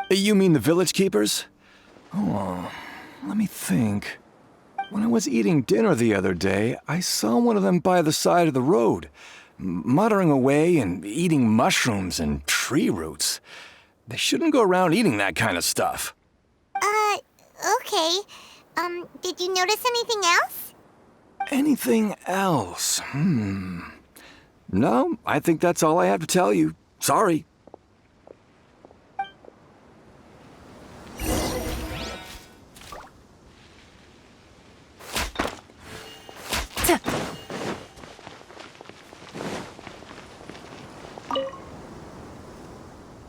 You mean the village keepers? Oh, let me think. When I was eating dinner the other day, I saw one of them by the side of the road, muttering away and eating mushrooms and tree roots. They shouldn't go around eating that kind of stuff. Okay. Did you notice anything else? Anything else? No, I think that's all I have to tell you. Sorry.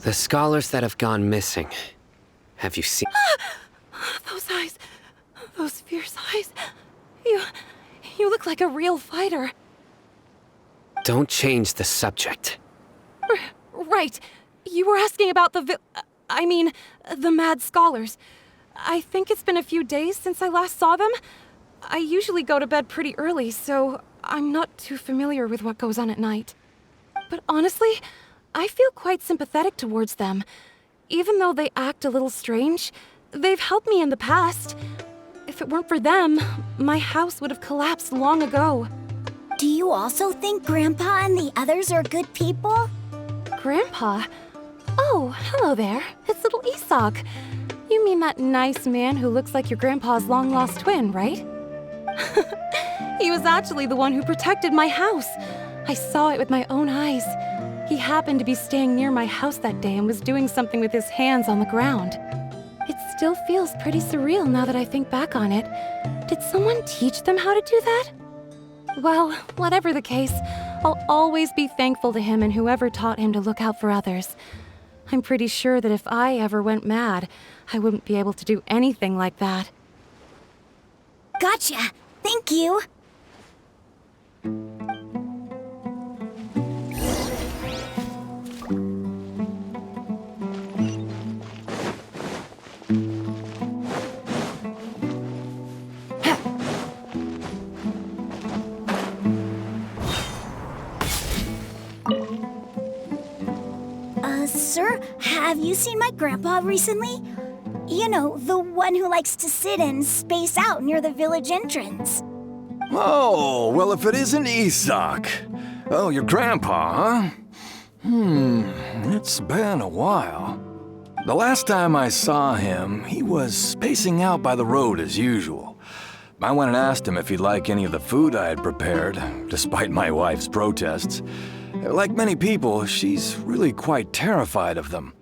The scholars that have gone missing. Have you seen? Those eyes. Those fierce eyes. You look like a real fighter. Don't change the subject. Right. You were asking about the mad scholars. I think it's been a few days since I last saw them. I usually go to bed pretty early, so I'm not too familiar with what goes on at night. But honestly, I feel quite sympathetic towards them. Even though they act a little strange, they've helped me in the past. If it weren't for them, my house would have collapsed long ago. Do you also think Grandpa and the others are good people? Grandpa? Oh, hello there. It's little Isak. You mean that nice man who looks like your grandpa's long-lost twin, right? He was actually the one who protected my house. I saw it with my own eyes. He happened to be staying near my house that day and was doing something with his hands on the ground. It still feels pretty surreal now that I think back on it. Did someone teach them how to do that? Well, whatever the case, I'll always be thankful to him and whoever taught him to look out for others. I'm pretty sure that if I ever went mad, I wouldn't be able to do anything like that. Gotcha! Thank you! Sir, have you seen my grandpa recently? You know, the one who likes to sit and space out near the village entrance. Oh, well, if it isn't Isak. Oh, your grandpa, huh? It's been a while. The last time I saw him, he was spacing out by the road as usual. I went and asked him if he'd like any of the food I had prepared, despite my wife's protests. Like many people, she's really quite terrified of them.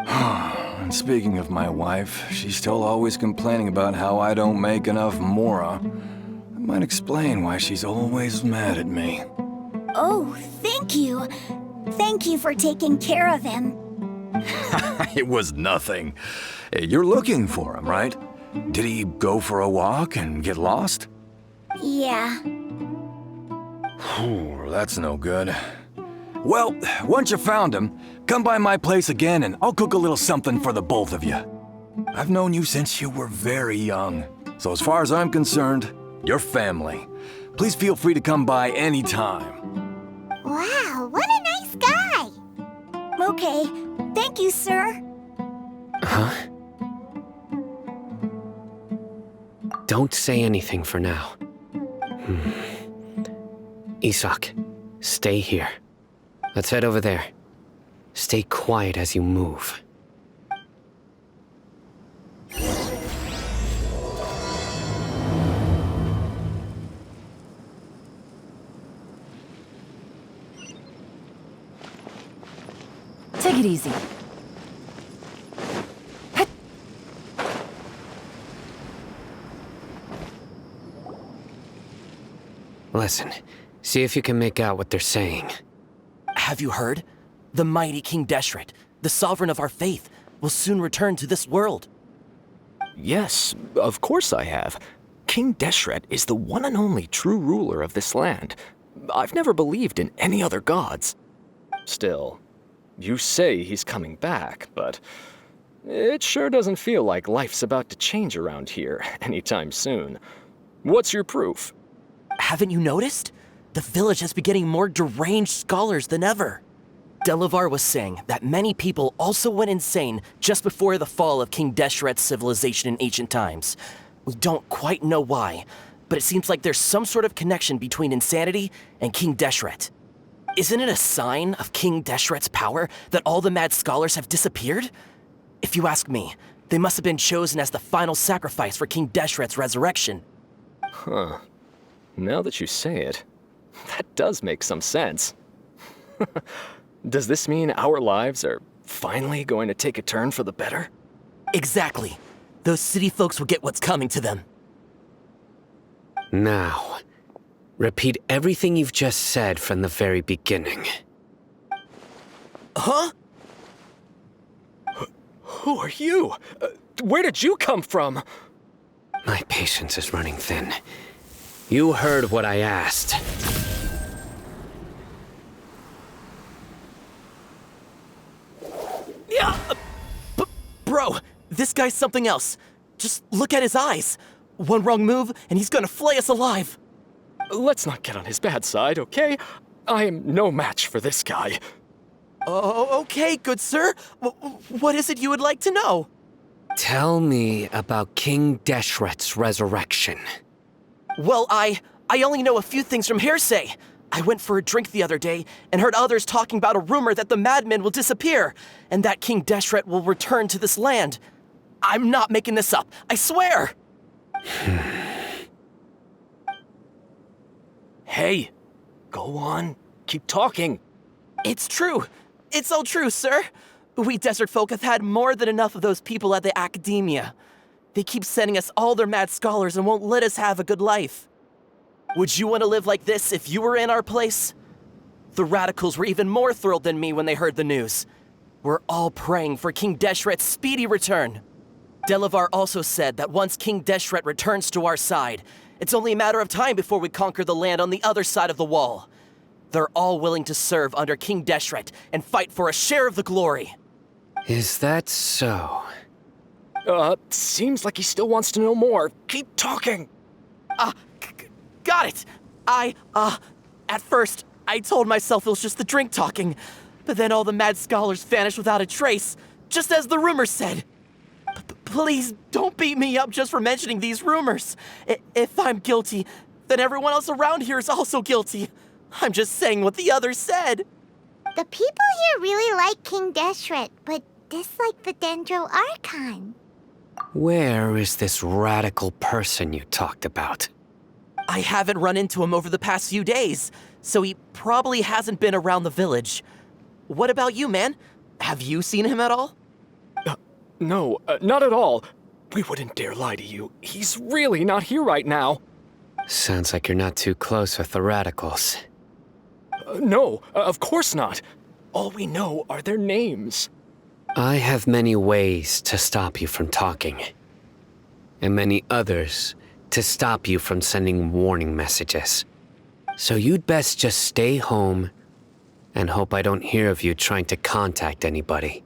And speaking of my wife, she's still always complaining about how I don't make enough mora. That might explain why she's always mad at me. Oh, thank you. Thank you for taking care of him. It was nothing. You're looking for him, right? Did he go for a walk and get lost? Yeah. That's no good. Well, once you found him, come by my place again and I'll cook a little something for the both of you. I've known you since you were very young, so as far as I'm concerned, you're family. Please feel free to come by anytime. Wow, what a nice guy! Okay, thank you, sir. Huh? Don't say anything for now. Isak, stay here. Let's head over there. Stay quiet as you move. Take it easy. Listen, see if you can make out what they're saying. Have you heard? The mighty King Deshret, the sovereign of our faith, will soon return to this world. Yes, of course I have. King Deshret is the one and only true ruler of this land. I've never believed in any other gods. Still, you say he's coming back, but it sure doesn't feel like life's about to change around here anytime soon. What's your proof? Haven't you noticed? The village has been getting more deranged scholars than ever. Delavar was saying that many people also went insane just before the fall of King Deshret's civilization in ancient times. We don't quite know why, but it seems like there's some sort of connection between insanity and King Deshret. Isn't it a sign of King Deshret's power that all the mad scholars have disappeared? If you ask me, they must have been chosen as the final sacrifice for King Deshret's resurrection. Huh. Now that you say it, that does make some sense. Does this mean our lives are finally going to take a turn for the better? Exactly. Those city folks will get what's coming to them. Now, repeat everything you've just said from the very beginning. Huh? Who are you? Where did you come from? My patience is running thin. You heard what I asked. Yeah! Bro, this guy's something else. Just look at his eyes. One wrong move, and he's gonna flay us alive. Let's not get on his bad side, okay? I am no match for this guy. Oh, okay, good sir. What is it you would like to know? Tell me about King Deshret's resurrection. Well, I only know a few things from hearsay. I went for a drink the other day and heard others talking about a rumor that the madmen will disappear and that King Deshret will return to this land. I'm not making this up, I swear! Hey, go on. Keep talking. It's true. It's all true, sir. We desert folk have had more than enough of those people at the academia. They keep sending us all their mad scholars and won't let us have a good life. Would you want to live like this if you were in our place? The radicals were even more thrilled than me when they heard the news. We're all praying for King Deshret's speedy return. Delavar also said that once King Deshret returns to our side, it's only a matter of time before we conquer the land on the other side of the wall. They're all willing to serve under King Deshret and fight for a share of the glory. Is that so? Seems like he still wants to know more. Keep talking. Got it! At first, I told myself it was just the drink talking, but then all the mad scholars vanished without a trace, just as the rumors said. Please don't beat me up just for mentioning these rumors. If I'm guilty, then everyone else around here is also guilty. I'm just saying what the others said. The people here really like King Deshret, but dislike the Dendro Archon. Where is this radical person you talked about? I haven't run into him over the past few days, so he probably hasn't been around the village. What about you, man? Have you seen him at all? No, not at all. We wouldn't dare lie to you. He's really not here right now. Sounds like you're not too close with the radicals. No, of course not. All we know are their names. I have many ways to stop you from talking. And many others to stop you from sending warning messages. So you'd best just stay home and hope I don't hear of you trying to contact anybody.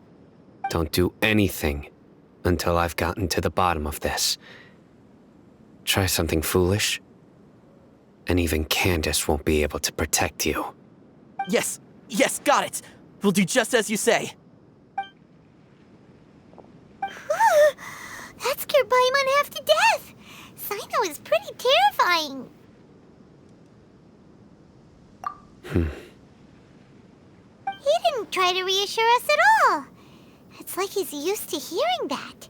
Don't do anything until I've gotten to the bottom of this. Try something foolish, and even Candace won't be able to protect you. Yes, got it. We'll do just as you say. That scared Paimon half to death. Sino is pretty terrifying. He didn't try to reassure us at all. It's like he's used to hearing that.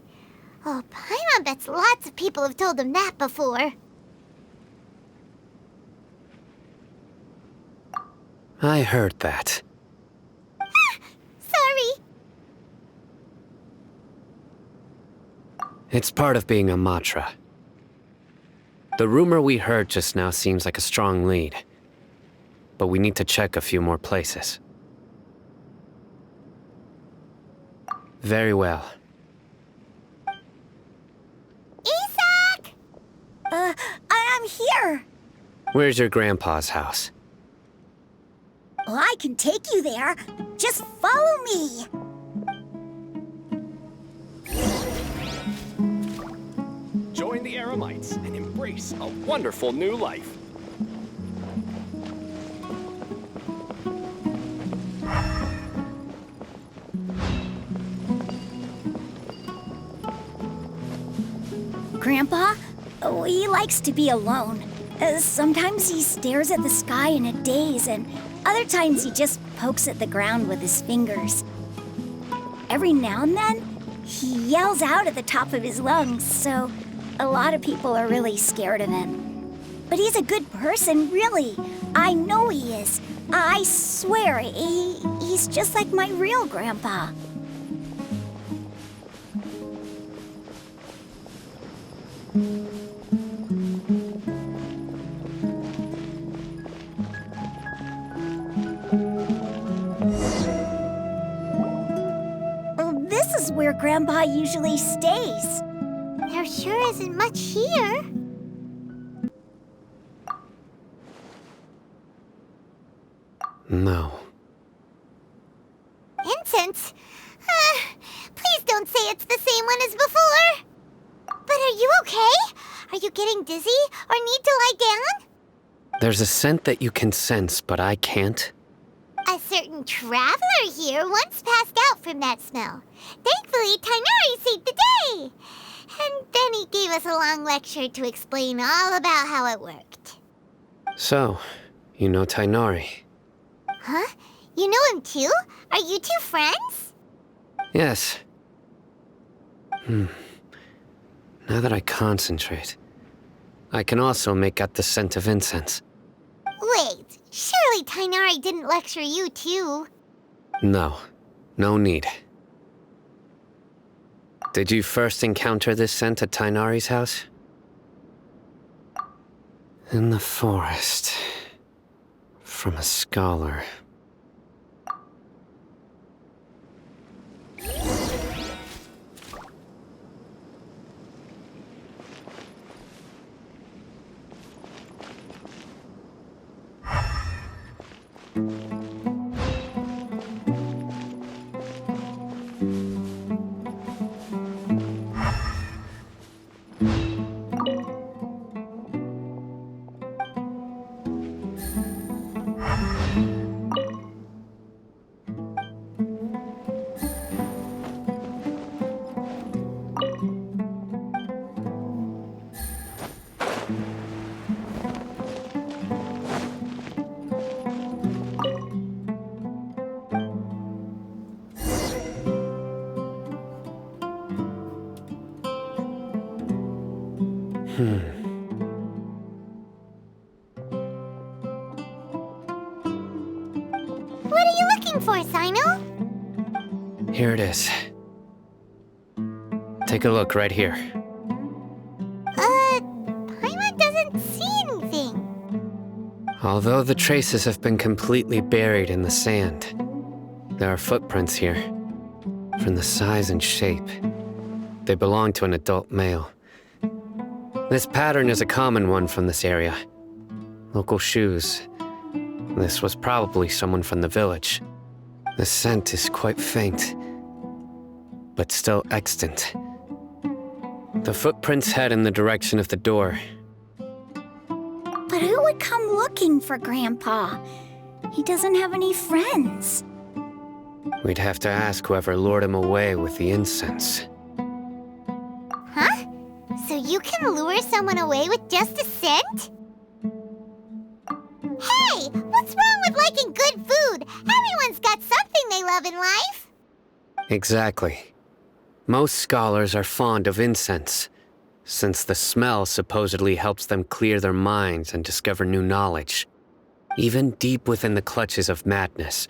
Oh, Paimon bets lots of people have told him that before. I heard that. Sorry. It's part of being a Matra. The rumor we heard just now seems like a strong lead. But we need to check a few more places. Very well. Isak! I'm here. Where's your grandpa's house? Well, I can take you there. Just follow me. Join the Eremites and embrace a wonderful new life. Grandpa, he likes to be alone. Sometimes he stares at the sky in a daze, and other times he just pokes at the ground with his fingers. Every now and then, he yells out at the top of his lungs, so a lot of people are really scared of him. But he's a good person, really. I know he is. I swear, he's just like my real grandpa. This is where Grandpa usually stays. There sure isn't much here. No. Incense? Please don't say it's the same one as before. But are you okay? Are you getting dizzy or need to lie down? There's a scent that you can sense, but I can't. A certain traveler here once passed out from that smell. Thankfully, Tainari saved the day. And then he gave us a long lecture to explain all about how it worked. So, you know Tainari? Huh? You know him too? Are you two friends? Yes. Now that I concentrate, I can also make out the scent of incense. Wait, surely Tainari didn't lecture you too. No, no need. Did you first encounter this scent at Tainari's house? In the forest. From a scholar. What are you looking for, Sino? Here it is. Take a look right here. Paimon doesn't see anything. Although the traces have been completely buried in the sand, there are footprints here. From the size and shape, they belong to an adult male. This pattern is a common one from this area. Local shoes. This was probably someone from the village. The scent is quite faint, but still extant. The footprints head in the direction of the door. But who would come looking for Grandpa? He doesn't have any friends. We'd have to ask whoever lured him away with the incense. Huh? So you can lure someone away with just a scent? Hey! What's wrong with liking good food? Everyone's got something they love in life. Exactly. Most scholars are fond of incense, since the smell supposedly helps them clear their minds and discover new knowledge. Even deep within the clutches of madness,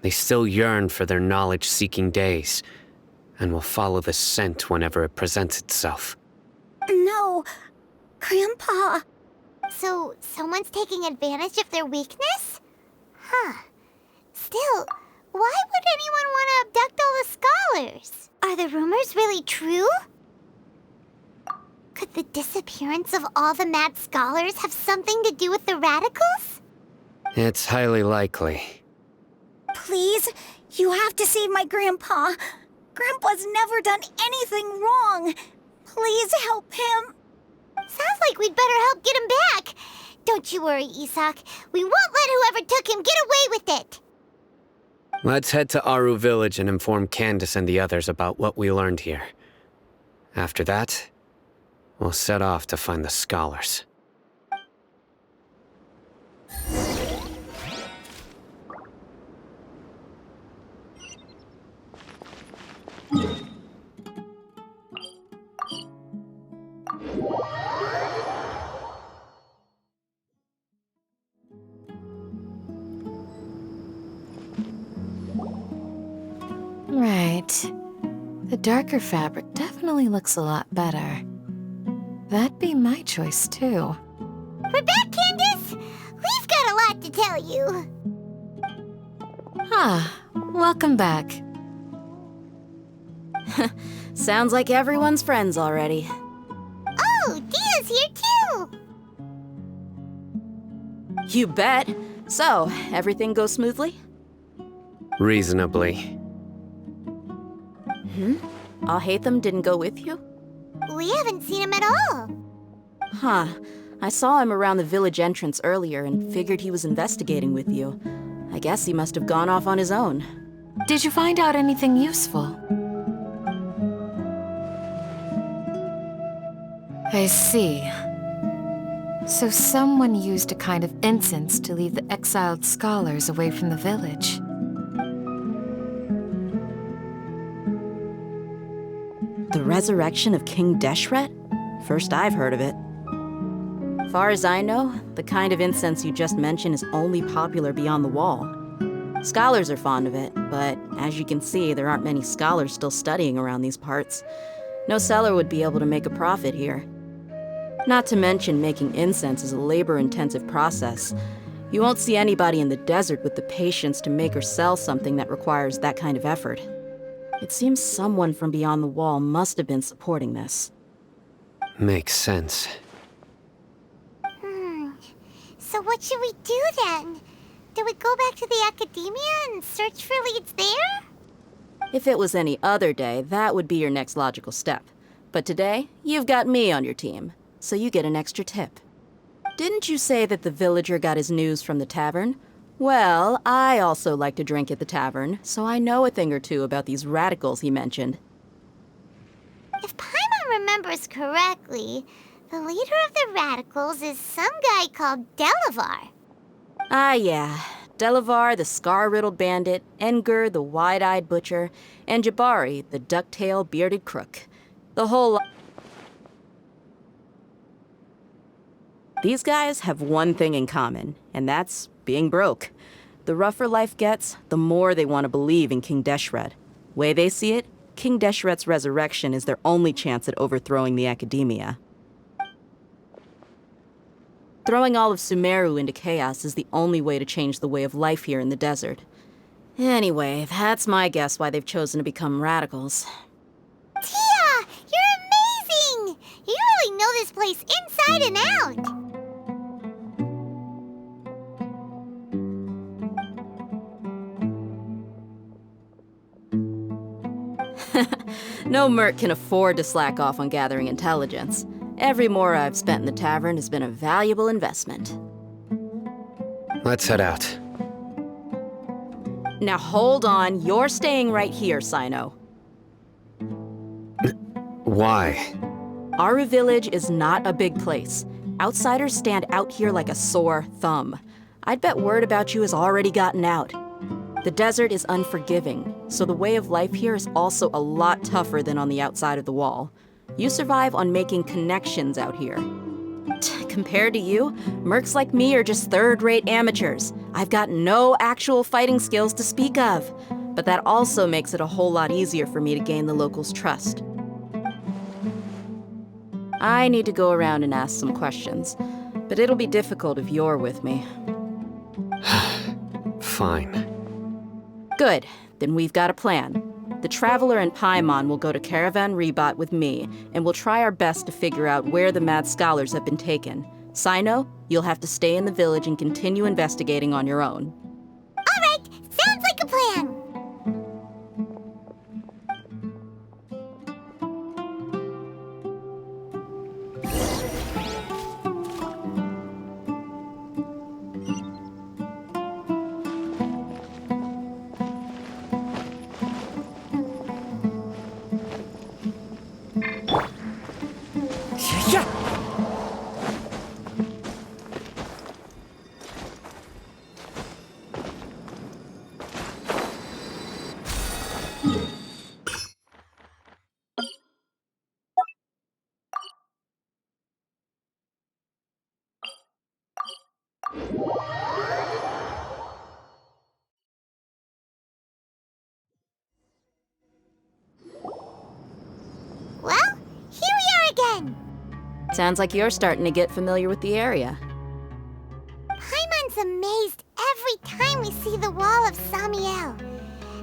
they still yearn for their knowledge-seeking days, and will follow the scent whenever it presents itself. No, Grandpa. So, someone's taking advantage of their weakness? Huh. Still, why would anyone want to abduct all the scholars? Are the rumors really true? Could the disappearance of all the mad scholars have something to do with the radicals? It's highly likely. Please, you have to save my grandpa. Grandpa's never done anything wrong. Please help him. Sounds like we'd better help get him back. Don't you worry, Isak. We won't let whoever took him get away with it. Let's head to Aru Village and inform Candace and the others about what we learned here. After that, we'll set off to find the scholars. Right. The darker fabric definitely looks a lot better. That'd be my choice, too. We're back, Candace! We've got a lot to tell you. Ah, welcome back. Sounds like everyone's friends already. Oh, Dia's here too! You bet. So, everything goes smoothly? Reasonably. Alhaitham didn't go with you? We haven't seen him at all. Huh. I saw him around the village entrance earlier and figured he was investigating with you. I guess he must have gone off on his own. Did you find out anything useful? I see. So someone used a kind of incense to lead the exiled scholars away from the village. The resurrection of King Deshret? First I've heard of it. Far as I know, the kind of incense you just mentioned is only popular beyond the wall. Scholars are fond of it, but as you can see, there aren't many scholars still studying around these parts. No seller would be able to make a profit here. Not to mention, making incense is a labor-intensive process. You won't see anybody in the desert with the patience to make or sell something that requires that kind of effort. It seems someone from beyond the wall must have been supporting this. Makes sense. So what should we do then? Do we go back to the academia and search for leads there? If it was any other day, that would be your next logical step. But today, you've got me on your team, so you get an extra tip. Didn't you say that the villager got his news from the tavern? Well, I also like to drink at the tavern, so I know a thing or two about these radicals he mentioned. If Paimon remembers correctly, the leader of the radicals is some guy called Delavar. Ah, yeah. Delavar, the scar-riddled bandit, Engur, the wide-eyed butcher, and Jabari, the duck-tailed bearded crook. The whole lot. These guys have one thing in common, and that's being broke. The rougher life gets, the more they want to believe in King Deshret. Way they see it, King Deshret's resurrection is their only chance at overthrowing the academia. Throwing all of Sumeru into chaos is the only way to change the way of life here in the desert. Anyway, that's my guess why they've chosen to become radicals. Tia! You're amazing! You really know this place inside and out! No merc can afford to slack off on gathering intelligence. Every more I've spent in the tavern has been a valuable investment. Let's head out. Now hold on, you're staying right here, Sino. Why? Aru Village is not a big place. Outsiders stand out here like a sore thumb. I'd bet word about you has already gotten out. The desert is unforgiving, so the way of life here is also a lot tougher than on the outside of the wall. You survive on making connections out here. Compared to you, mercs like me are just third-rate amateurs. I've got no actual fighting skills to speak of. But that also makes it a whole lot easier for me to gain the locals' trust. I need to go around and ask some questions, but it'll be difficult if you're with me. Fine. Good, then we've got a plan. The Traveler and Paimon will go to Caravan Rebot with me, and we'll try our best to figure out where the Mad Scholars have been taken. Sino, you'll have to stay in the village and continue investigating on your own. All right, sounds like a plan. Well, here we are again. Sounds like you're starting to get familiar with the area. Paimon's amazed every time we see the wall of Samiel.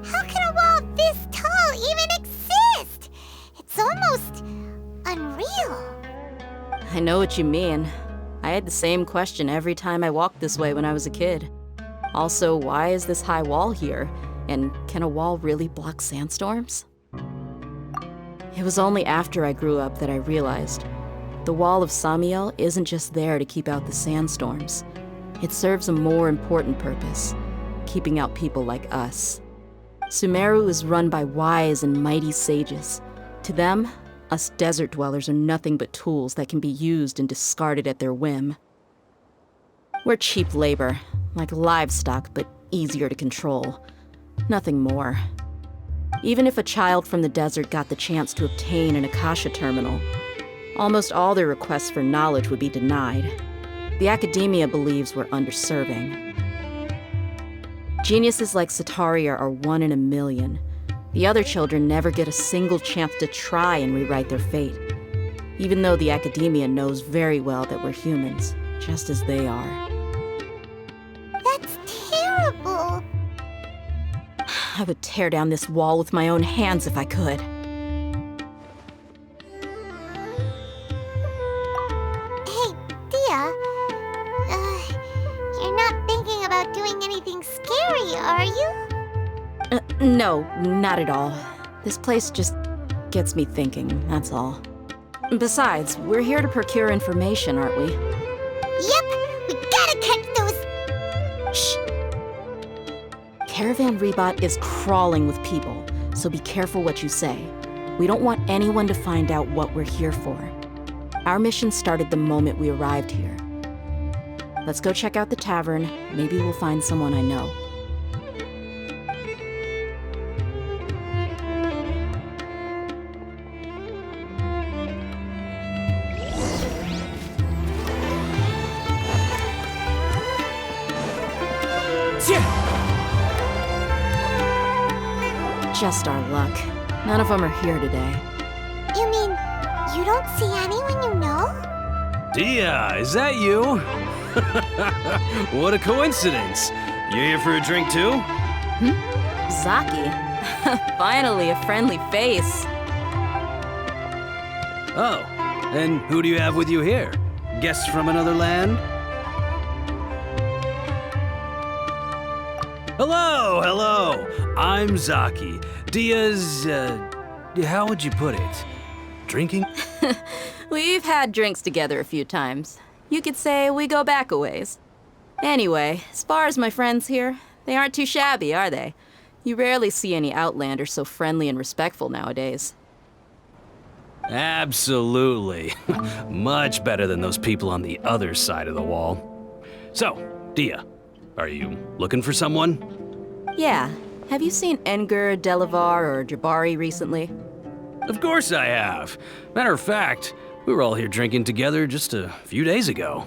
How can a wall this tall even exist? It's almost unreal. I know what you mean. I had the same question every time I walked this way when I was a kid. Also, why is this high wall here? And can a wall really block sandstorms? It was only after I grew up that I realized the wall of Samiel isn't just there to keep out the sandstorms. It serves a more important purpose, keeping out people like us. Sumeru is run by wise and mighty sages. To them, us desert dwellers are nothing but tools that can be used and discarded at their whim. We're cheap labor, like livestock, but easier to control. Nothing more. Even if a child from the desert got the chance to obtain an Akasha terminal, almost all their requests for knowledge would be denied. The academia believes we're underserving. Geniuses like Sataria are 1 in a million. The other children never get a single chance to try and rewrite their fate, even though the academia knows very well that we're humans, just as they are. That's terrible. I would tear down this wall with my own hands if I could. Hey, Dia. You're not thinking about doing anything scary, are you? No, not at all. This place just gets me thinking, that's all. Besides, we're here to procure information, aren't we? Yep, we gotta catch those. Shh! Caravan Rebot is crawling with people, so be careful what you say. We don't want anyone to find out what we're here for. Our mission started the moment we arrived here. Let's go check out the tavern. Maybe we'll find someone I know. Just our luck. None of them are here today. You mean you don't see anyone you know? Dia, is that you? What a coincidence. You here for a drink too? Zaki. Finally, a friendly face. Oh, and who do you have with you here? Guests from another land? Hello, hello. I'm Zaki. Dia's, how would you put it? Drinking? We've had drinks together a few times. You could say we go back a ways. Anyway, as far as my friends here, they aren't too shabby, are they? You rarely see any Outlanders so friendly and respectful nowadays. Absolutely. Much better than those people on the other side of the wall. So, Dia, are you looking for someone? Yeah. Have you seen Engur, Delavar, or Jabari recently? Of course I have. Matter of fact, we were all here drinking together just a few days ago.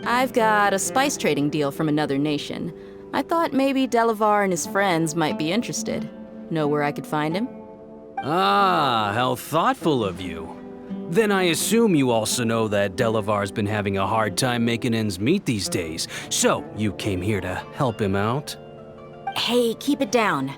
I've got a spice trading deal from another nation. I thought maybe Delavar and his friends might be interested. Know where I could find him? Ah, how thoughtful of you. Then I assume you also know that Delavar's been having a hard time making ends meet these days, so you came here to help him out? Hey, keep it down.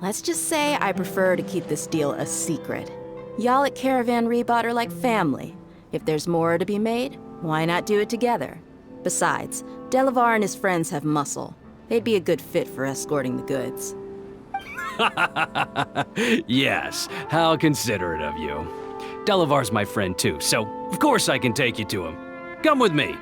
Let's just say I prefer to keep this deal a secret. Y'all at Caravan Rebot are like family. If there's more to be made, why not do it together? Besides, Delavar and his friends have muscle. They'd be a good fit for escorting the goods. Yes, how considerate of you. Delavar's my friend too, so of course I can take you to him. Come with me.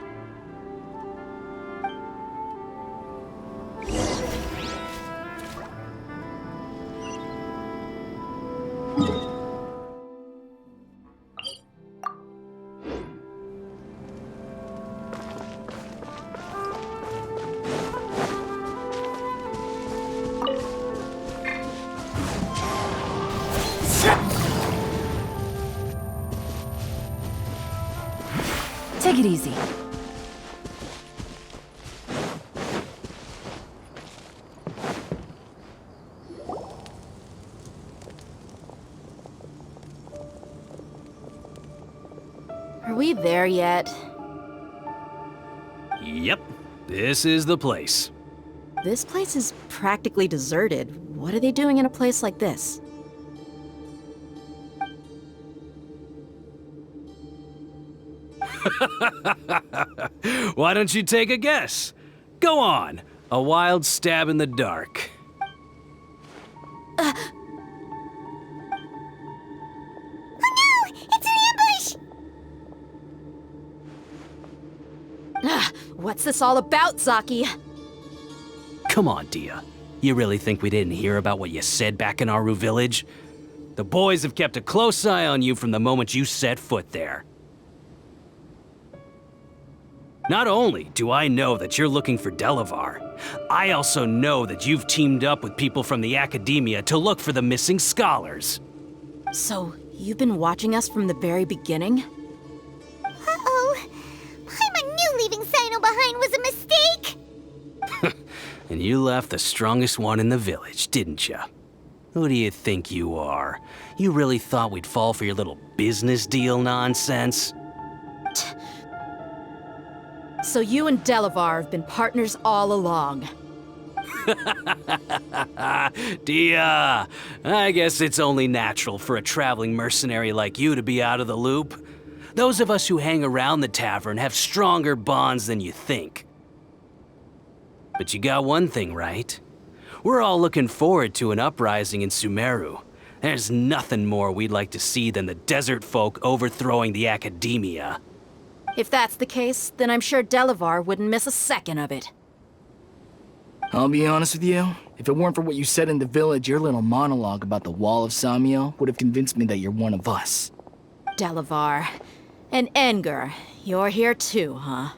Take it easy. Are we there yet? Yep, this is the place. This place is practically deserted. What are they doing in a place like this? Why don't you take a guess? Go on, a wild stab in the dark. Oh no! It's an ambush! What's this all about, Zaki? Come on, Dia. You really think we didn't hear about what you said back in Aru village? The boys have kept a close eye on you from the moment you set foot there. Not only do I know that you're looking for Delavar, I also know that you've teamed up with people from the Academia to look for the missing scholars. So, you've been watching us from the very beginning? Uh-oh. I knew leaving Sino behind was a mistake! And you left the strongest one in the village, didn't you? Who do you think you are? You really thought we'd fall for your little business deal nonsense? So you and Delavar have been partners all along. Dia, I guess it's only natural for a traveling mercenary like you to be out of the loop. Those of us who hang around the tavern have stronger bonds than you think. But you got one thing right. We're all looking forward to an uprising in Sumeru. There's nothing more we'd like to see than the desert folk overthrowing the Academia. If that's the case, then I'm sure Delavar wouldn't miss a second of it. I'll be honest with you, if it weren't for what you said in the village, your little monologue about the Wall of Samiel would have convinced me that you're one of us. Delavar. And Enger, you're here too, huh?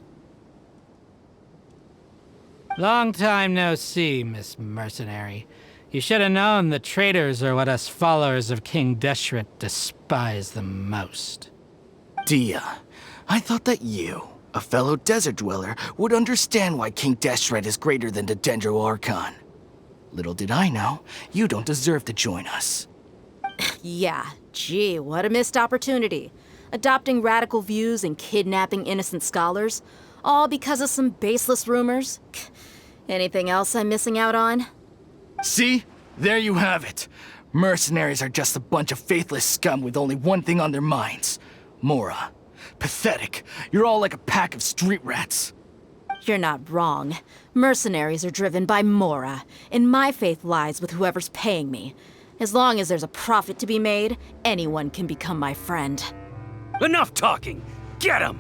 Long time no see, Miss Mercenary. You should have known the traitors are what us followers of King Deshret despise the most. Dia, I thought that you, a fellow desert dweller, would understand why King Deshret is greater than the Dendro Archon. Little did I know, you don't deserve to join us. Yeah, gee, what a missed opportunity. Adopting radical views and kidnapping innocent scholars, all because of some baseless rumors. Anything else I'm missing out on? See? There you have it. Mercenaries are just a bunch of faithless scum with only one thing on their minds. Mora. Pathetic. You're all like a pack of street rats. You're not wrong. Mercenaries are driven by Mora, and my faith lies with whoever's paying me. As long as there's a profit to be made, anyone can become my friend. Enough talking! Get him!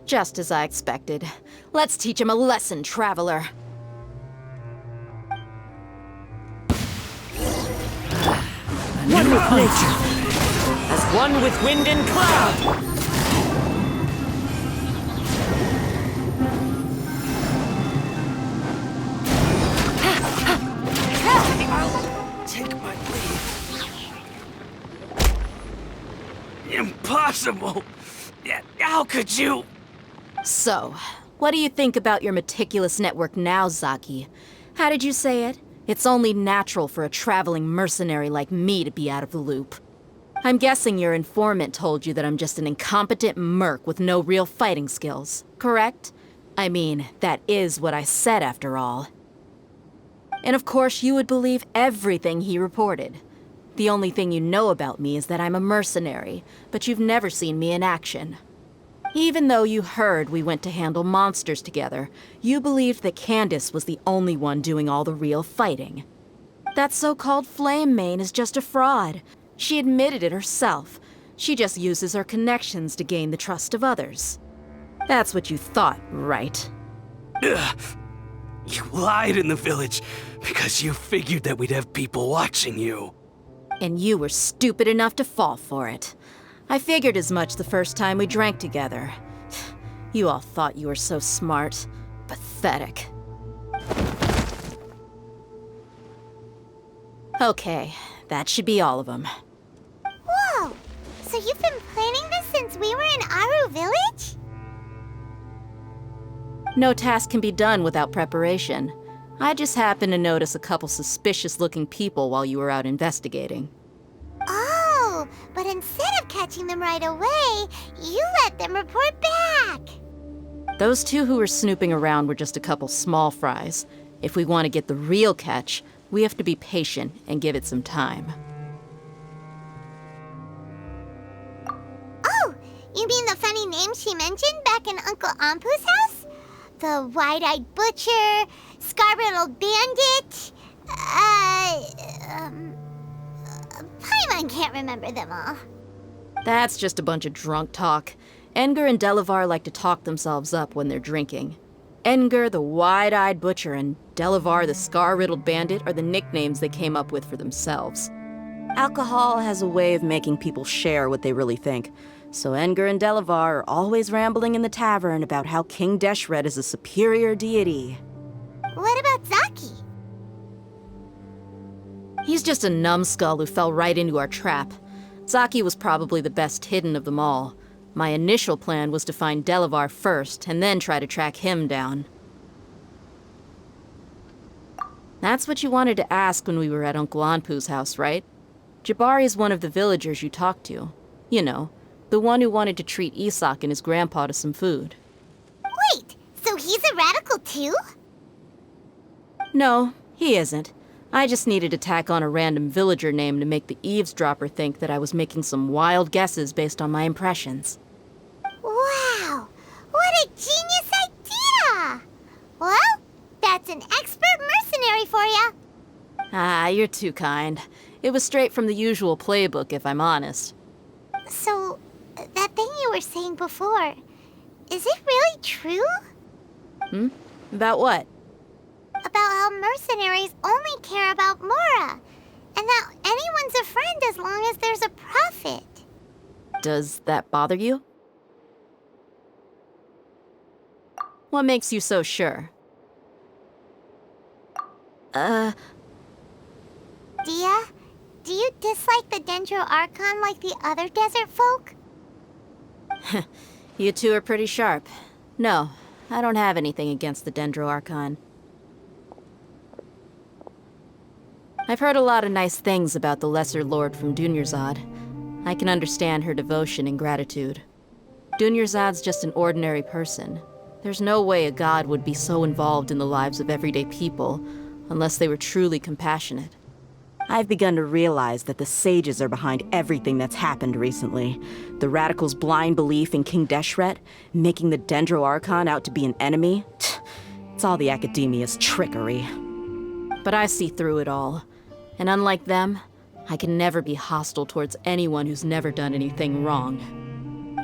Just as I expected. Let's teach him a lesson, traveler. One with nature, as one with wind and cloud. Take my leave. Impossible! How could you? So, what do you think about your meticulous network now, Zaki? How did you say it? It's only natural for a traveling mercenary like me to be out of the loop. I'm guessing your informant told you that I'm just an incompetent merc with no real fighting skills, correct? I mean, that is what I said after all. And of course you would believe everything he reported. The only thing you know about me is that I'm a mercenary, but you've never seen me in action. Even though you heard we went to handle monsters together, you believed that Candace was the only one doing all the real fighting. That so-called Flame Mane is just a fraud. She admitted it herself. She just uses her connections to gain the trust of others. That's what you thought, right? Ugh. You lied in the village because you figured that we'd have people watching you. And you were stupid enough to fall for it. I figured as much the first time we drank together. You all thought you were so smart. Pathetic. Okay, that should be all of them. Whoa! So you've been planning this since we were in Aru Village? No task can be done without preparation. I just happened to notice a couple suspicious-looking people while you were out investigating. Oh, but instead of catching them right away, you let them report back. Those two who were snooping around were just a couple small fries. If we want to get the real catch, we have to be patient and give it some time. Oh, you mean the funny name she mentioned back in Uncle Ampu's house? The wide-eyed butcher, scar-riddled bandit, Paimon can't remember them all. That's just a bunch of drunk talk. Edgar and Delavar like to talk themselves up when they're drinking. Edgar, the wide-eyed butcher, and Delavar, the scar-riddled bandit, are the nicknames they came up with for themselves. Alcohol has a way of making people share what they really think. So Edgar and Delavar are always rambling in the tavern about how King Deshret is a superior deity. What about Zaki? He's just a numbskull who fell right into our trap. Zaki was probably the best hidden of them all. My initial plan was to find Delavar first, and then try to track him down. That's what you wanted to ask when we were at Uncle Anpu's house, right? Jabari's one of the villagers you talked to. You know, the one who wanted to treat Isak and his grandpa to some food. Wait, so he's a radical too? No, he isn't. I just needed to tack on a random villager name to make the eavesdropper think that I was making some wild guesses based on my impressions. Wow, what a genius idea! Well, that's an expert mercenary for you. Ah, you're too kind. It was straight from the usual playbook, if I'm honest. So, that thing you were saying before, is it really true? About what? About how mercenaries only care about Mora, and that anyone's a friend as long as there's a profit. Does that bother you? What makes you so sure? Dia, do you dislike the Dendro Archon like the other desert folk? You two are pretty sharp. No, I don't have anything against the Dendro Archon. I've heard a lot of nice things about the Lesser Lord from Dunyarzad. I can understand her devotion and gratitude. Dunyarzad's just an ordinary person. There's no way a god would be so involved in the lives of everyday people unless they were truly compassionate. I've begun to realize that the sages are behind everything that's happened recently. The radicals' blind belief in King Deshret, making the Dendro Archon out to be an enemy. It's all the academia's trickery. But I see through it all. And unlike them, I can never be hostile towards anyone who's never done anything wrong.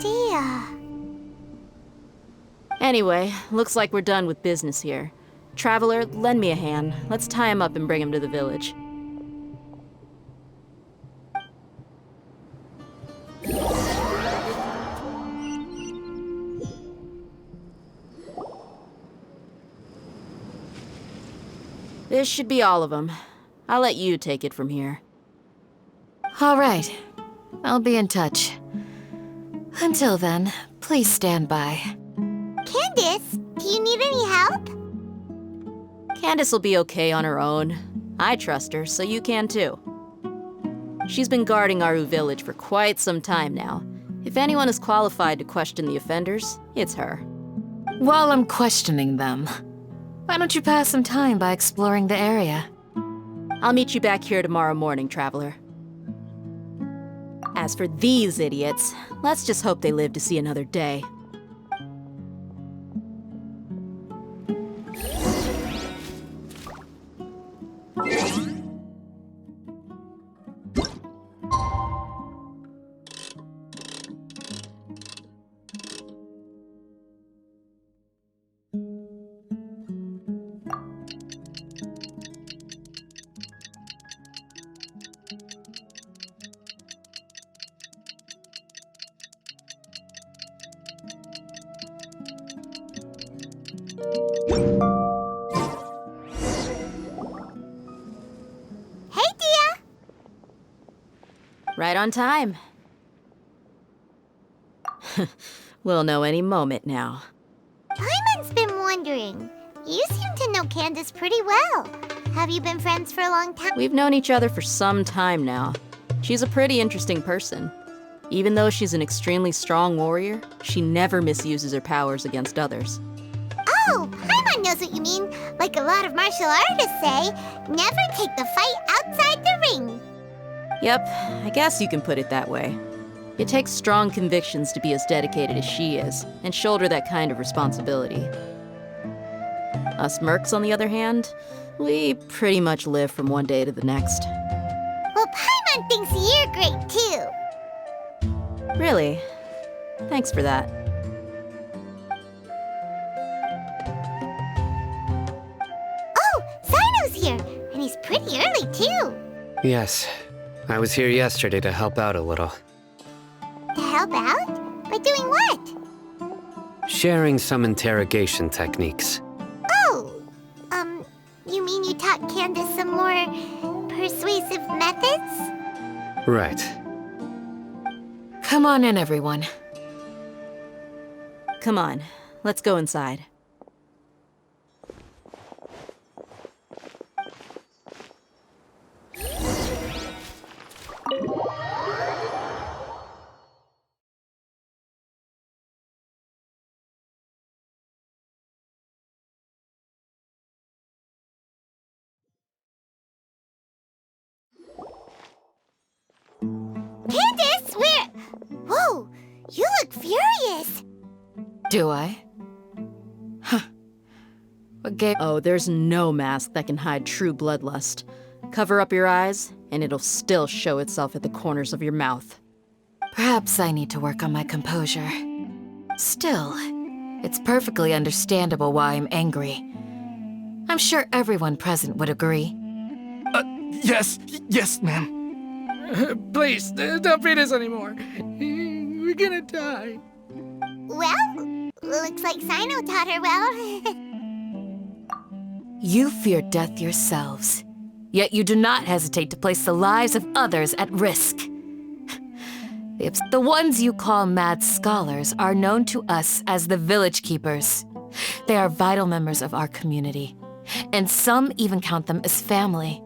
Dia. Anyway, looks like we're done with business here. Traveler, lend me a hand. Let's tie him up and bring him to the village. This should be all of them. I'll let you take it from here. All right. I'll be in touch. Until then, please stand by. Candace, do you need any help? Candace will be okay on her own. I trust her, so you can too. She's been guarding Aru village for quite some time now. If anyone is qualified to question the offenders, it's her. While I'm questioning them, why don't you pass some time by exploring the area? I'll meet you back here tomorrow morning, Traveler. As for these idiots, let's just hope they live to see another day. Hey, Dia! Right on time. We'll know any moment now. Paimon's been wondering. You seem to know Candace pretty well. Have you been friends for a long time? We've known each other for some time now. She's a pretty interesting person. Even though she's an extremely strong warrior, she never misuses her powers against others. Oh, Paimon knows what you mean. Like a lot of martial artists say, never take the fight outside the ring. Yep, I guess you can put it that way. It takes strong convictions to be as dedicated as she is, and shoulder that kind of responsibility. Us mercs, on the other hand, we pretty much live from one day to the next. Well, Paimon thinks you're great too. Really? Thanks for that. Oh, Sino's here, and he's pretty early too. Yes, I was here yesterday to help out a little. To help out? By doing what? Sharing some interrogation techniques. Oh, you mean you taught Candace some more persuasive methods? Right. Come on in, everyone. Come on, let's go inside. Candace, where? Whoa, you look furious. Do I? Huh. What gave? Oh, there's no mask that can hide true bloodlust. Cover up your eyes, and it'll still show itself at the corners of your mouth. Perhaps I need to work on my composure. Still, it's perfectly understandable why I'm angry. I'm sure everyone present would agree. Yes, ma'am. Please, don't beat us anymore. We're gonna die. Well, looks like Sino taught her well. You fear death yourselves, yet you do not hesitate to place the lives of others at risk. The ones you call mad scholars are known to us as the Village Keepers. They are vital members of our community, and some even count them as family.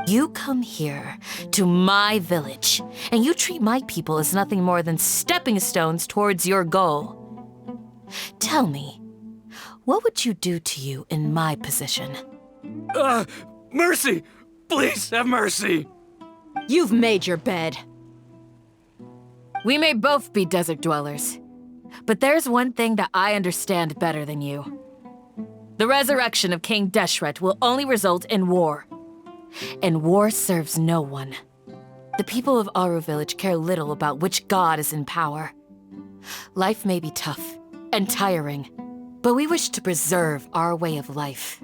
You come here to my village, and you treat my people as nothing more than stepping stones towards your goal. Tell me, what would you do to you in my position? Mercy! Please have mercy! You've made your bed. We may both be desert dwellers, but there's one thing that I understand better than you. The resurrection of King Deshret will only result in war. And war serves no one. The people of Aru Village care little about which god is in power. Life may be tough and tiring, but we wish to preserve our way of life.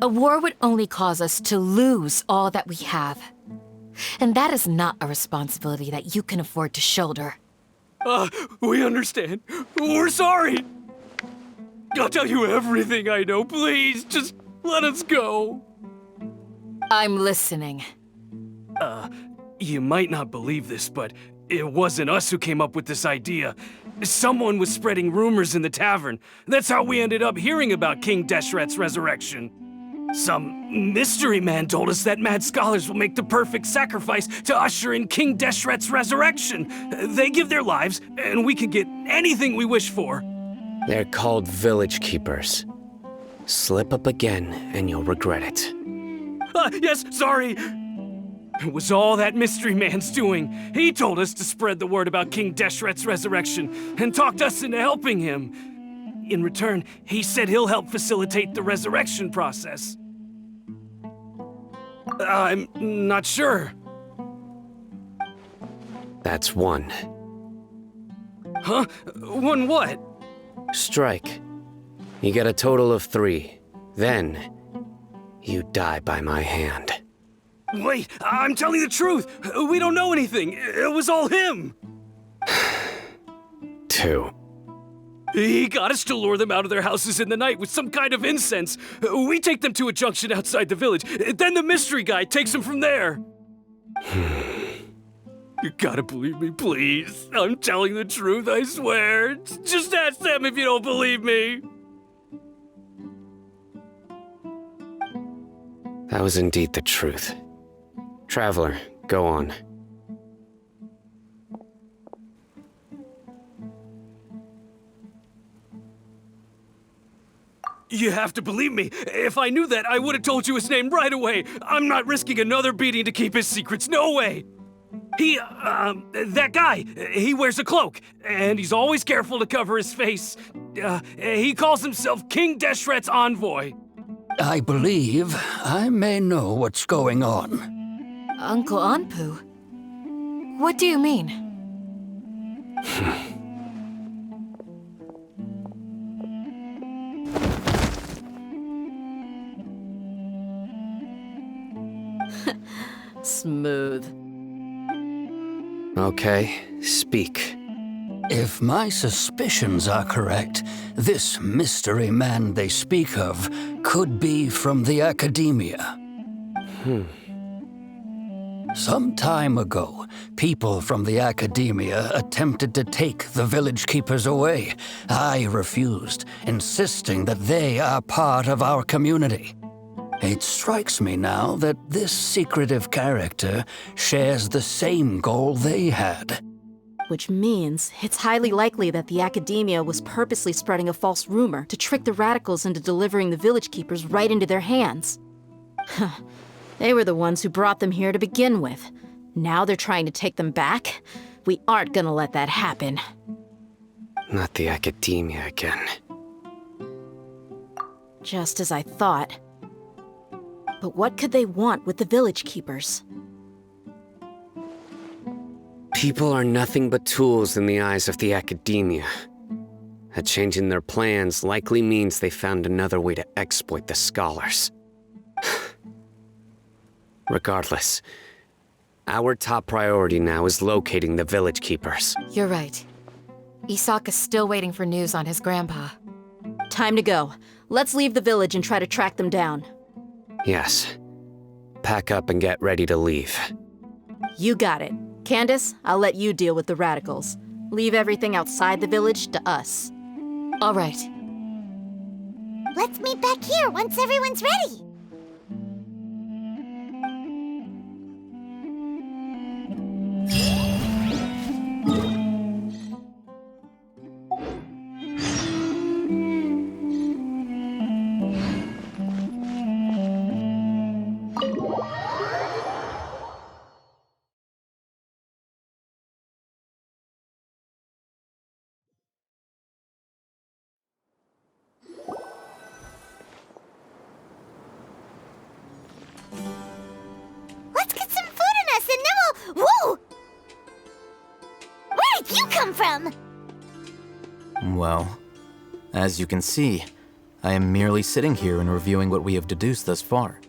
A war would only cause us to lose all that we have. And that is not a responsibility that you can afford to shoulder. We understand. We're sorry. I'll tell you everything I know. Please, just let us go. I'm listening. You might not believe this, but it wasn't us who came up with this idea. Someone was spreading rumors in the tavern. That's how we ended up hearing about King Deshret's resurrection. Some mystery man told us that mad scholars will make the perfect sacrifice to usher in King Deshret's resurrection. They give their lives, and we can get anything we wish for. They're called village keepers. Slip up again, and you'll regret it. Yes, sorry. It was all that mystery man's doing. He told us to spread the word about King Deshret's resurrection, and talked us into helping him. In return, he said he'll help facilitate the resurrection process. I'm not sure. That's one. Huh? One what? Strike. You get a total of 3. Then, you die by my hand. Wait, I'm telling the truth. We don't know anything. It was all him. 2. He got us to lure them out of their houses in the night with some kind of incense. We take them to a junction outside the village. Then the mystery guy takes them from there. You gotta believe me, please. I'm telling the truth, I swear. Just ask them if you don't believe me. That was indeed the truth. Traveler, go on. You have to believe me. If I knew that, I would have told you his name right away. I'm not risking another beating to keep his secrets. No way. That guy, he wears a cloak, and he's always careful to cover his face. He calls himself King Deshret's envoy. I believe I may know what's going on. Uncle Anpu? What do you mean? Smooth. Okay, speak. If my suspicions are correct, this mystery man they speak of could be from the academia. Some time ago, people from the academia attempted to take the village keepers away. I refused, insisting that they are part of our community. It strikes me now that this secretive character shares the same goal they had. Which means it's highly likely that the academia was purposely spreading a false rumor to trick the radicals into delivering the village keepers right into their hands. They were the ones who brought them here to begin with. Now they're trying to take them back? We aren't gonna let that happen. Not the academia again. Just as I thought. But what could they want with the village keepers? People are nothing but tools in the eyes of the academia. A change in their plans likely means they found another way to exploit the scholars. Regardless, our top priority now is locating the village keepers. You're right. Isak is still waiting for news on his grandpa. Time to go. Let's leave the village and try to track them down. Yes. Pack up and get ready to leave. You got it. Candace, I'll let you deal with the radicals. Leave everything outside the village to us. All right. Let's meet back here once everyone's ready. Let's get some food in us and then we'll... Whoa! Where did you come from? Well, as you can see, I am merely sitting here and reviewing what we have deduced thus far.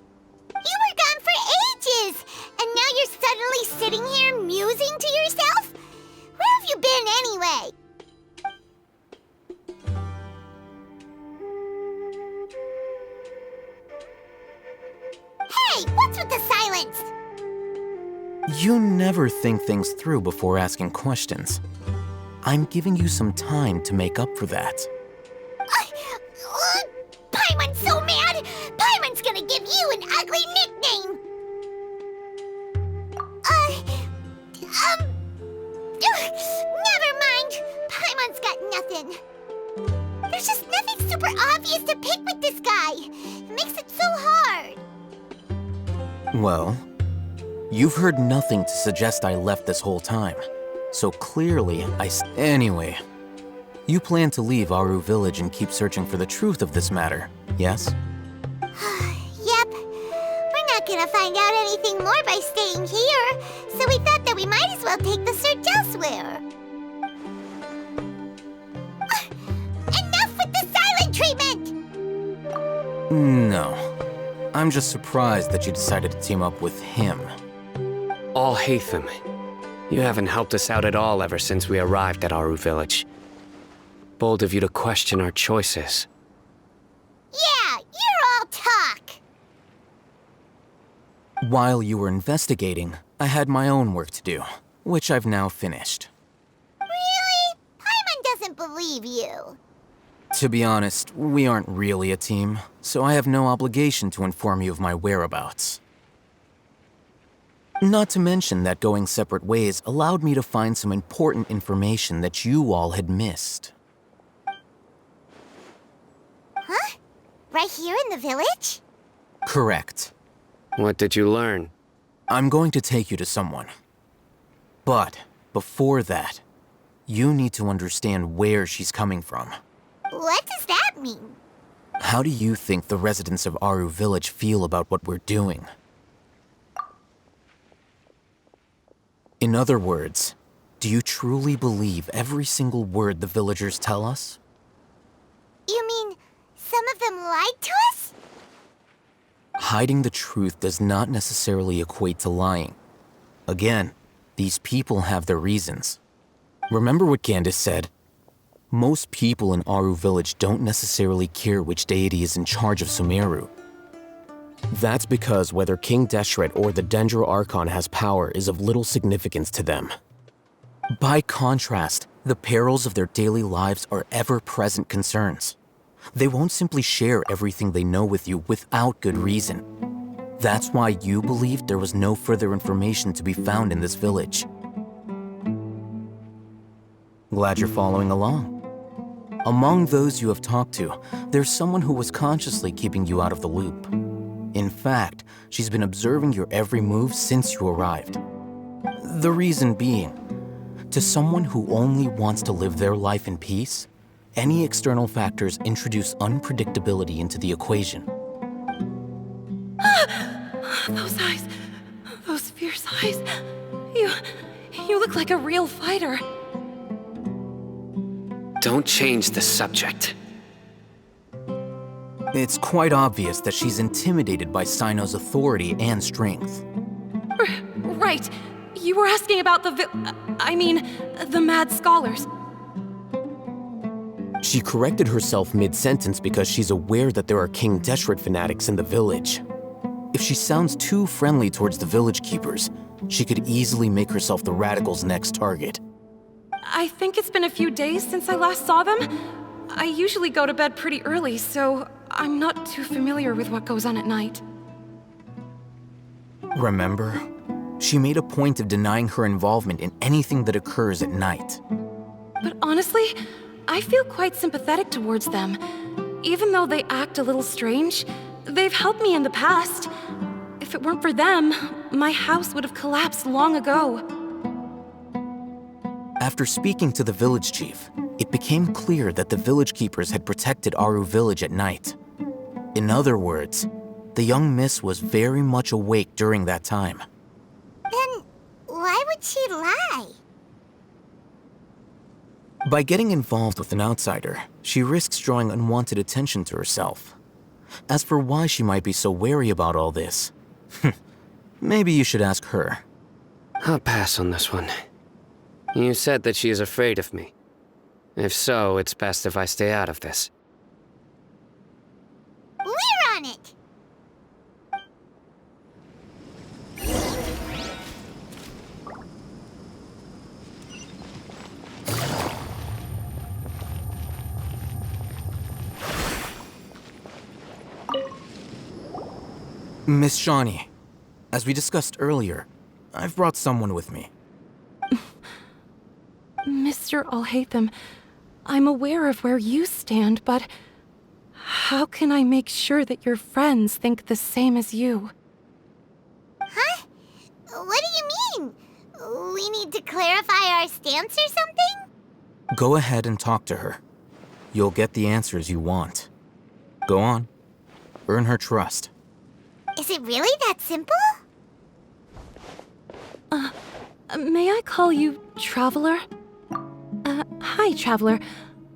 You were gone for ages! And now you're suddenly sitting here musing to yourself? Where have you been anyway? Hey, what's with the silence? You never think things through before asking questions. I'm giving you some time to make up for that. Paimon's so mad! Paimon's gonna give nothing. There's just nothing super obvious to pick with this guy. It makes it so hard. Well, you've heard nothing to suggest I left this whole time. So clearly, Anyway, you plan to leave Aru Village and keep searching for the truth of this matter, yes? Yep. We're not gonna find out anything more by staying here, so we thought that we might as well take the search elsewhere. Enough with the silent treatment! No. I'm just surprised that you decided to team up with him. Alhaitham, you haven't helped us out at all ever since we arrived at Aru Village. Bold of you to question our choices. Yeah, you're all talk! While you were investigating, I had my own work to do, which I've now finished. Really? Paimon doesn't believe you. To be honest, we aren't really a team, so I have no obligation to inform you of my whereabouts. Not to mention that going separate ways allowed me to find some important information that you all had missed. Huh? Right here in the village? Correct. What did you learn? I'm going to take you to someone. But before that, you need to understand where she's coming from. What does that mean? How do you think the residents of Aru Village feel about what we're doing? In other words, do you truly believe every single word the villagers tell us? You mean some of them lied to us? Hiding the truth does not necessarily equate to lying. Again, these people have their reasons. Remember what Candace said? Most people in Aru Village don't necessarily care which deity is in charge of Sumeru. That's because whether King Deshret or the Dendro Archon has power is of little significance to them. By contrast, the perils of their daily lives are ever-present concerns. They won't simply share everything they know with you without good reason. That's why you believed there was no further information to be found in this village. Glad you're following along. Among those you have talked to, there's someone who was consciously keeping you out of the loop. In fact, she's been observing your every move since you arrived. The reason being, to someone who only wants to live their life in peace, any external factors introduce unpredictability into the equation. Those eyes, those fierce eyes. You look like a real fighter. Don't change the subject. It's quite obvious that she's intimidated by Sino's authority and strength. Right. You were asking about the the mad scholars. She corrected herself mid-sentence because she's aware that there are King Deshret fanatics in the village. If she sounds too friendly towards the village keepers, she could easily make herself the radicals' next target. I think it's been a few days since I last saw them. I usually go to bed pretty early, so I'm not too familiar with what goes on at night. Remember? She made a point of denying her involvement in anything that occurs at night. But honestly, I feel quite sympathetic towards them. Even though they act a little strange, they've helped me in the past. If it weren't for them, my house would have collapsed long ago. After speaking to the village chief, it became clear that the village keepers had protected Aru Village at night. In other words, the young miss was very much awake during that time. Then why would she lie? By getting involved with an outsider, she risks drawing unwanted attention to herself. As for why she might be so wary about all this, maybe you should ask her. I'll pass on this one. You said that she is afraid of me. If so, it's best if I stay out of this. We're on it! Miss Shawnee, as we discussed earlier, I've brought someone with me. Mr. Alhaitham, I'm aware of where you stand, but how can I make sure that your friends think the same as you? Huh? What do you mean? We need to clarify our stance or something? Go ahead and talk to her. You'll get the answers you want. Go on. Earn her trust. Is it really that simple? May I call you Traveler? Hi, Traveler.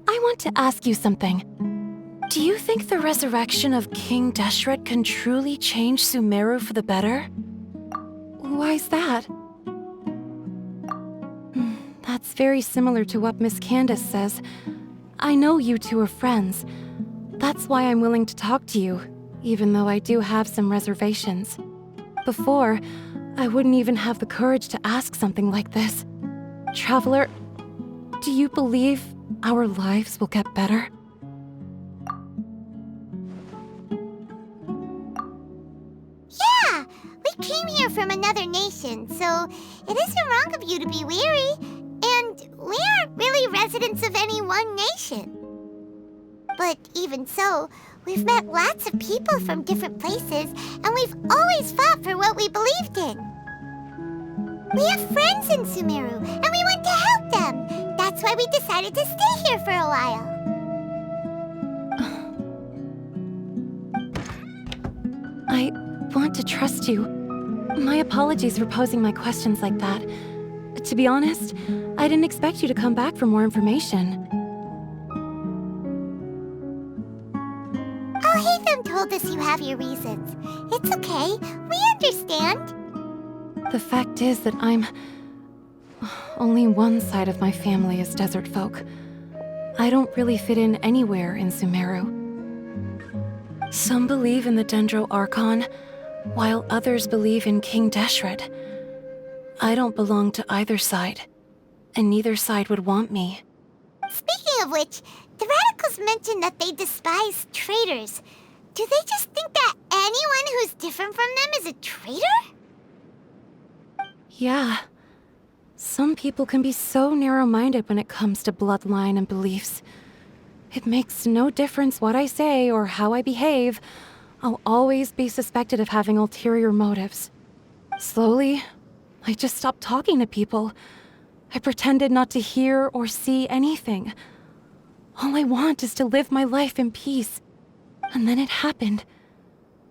I want to ask you something. Do you think the resurrection of King Deshret can truly change Sumeru for the better? Why's that? That's very similar to what Miss Candace says. I know you two are friends. That's why I'm willing to talk to you, even though I do have some reservations. Before, I wouldn't even have the courage to ask something like this. Traveler, do you believe our lives will get better? Yeah! We came here from another nation, so it isn't wrong of you to be weary. And we aren't really residents of any one nation. But even so, we've met lots of people from different places, and we've always fought for what we believed in. We have friends in Sumeru, and we want to help them. That's why we decided to stay here for a while. I want to trust you. My apologies for posing my questions like that. To be honest, I didn't expect you to come back for more information. Oh, Hatham told us you have your reasons. It's okay. We understand. The fact is that only one side of my family is desert folk. I don't really fit in anywhere in Sumeru. Some believe in the Dendro Archon, while others believe in King Deshret. I don't belong to either side, and neither side would want me. Speaking of which, the radicals mentioned that they despise traitors. Do they just think that anyone who's different from them is a traitor? Yeah. Some people can be so narrow-minded when it comes to bloodline and beliefs. It makes no difference what I say or how I behave. I'll always be suspected of having ulterior motives. Slowly, I just stopped talking to people. I pretended not to hear or see anything. All I want is to live my life in peace. And then it happened.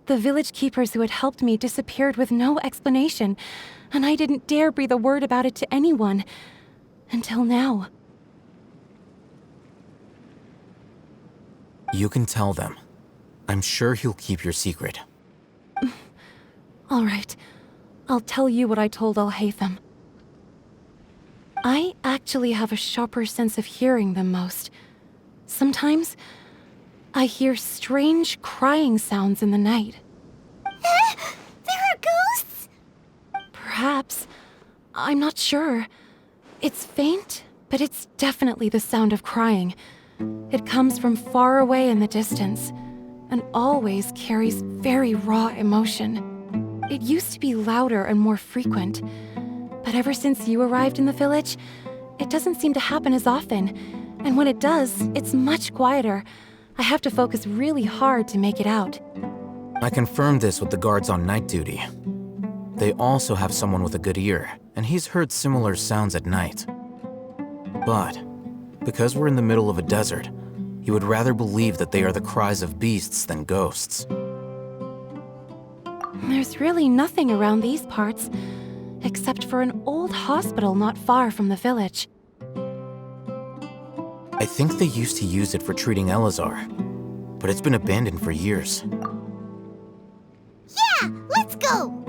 The village keepers who had helped me disappeared with no explanation, and I didn't dare breathe a word about it to anyone. Until now. You can tell them. I'm sure he'll keep your secret. All right. I'll tell you what I told Al-Haytham. I actually have a sharper sense of hearing than most. Sometimes, I hear strange crying sounds in the night. There are ghosts? Perhaps. I'm not sure. It's faint, but it's definitely the sound of crying. It comes from far away in the distance, and always carries very raw emotion. It used to be louder and more frequent, but ever since you arrived in the village, it doesn't seem to happen as often, and when it does, it's much quieter. I have to focus really hard to make it out. I confirmed this with the guards on night duty. They also have someone with a good ear, and he's heard similar sounds at night. But, because we're in the middle of a desert, he would rather believe that they are the cries of beasts than ghosts. There's really nothing around these parts, except for an old hospital not far from the village. I think they used to use it for treating Elazar, but it's been abandoned for years. Yeah, let's go!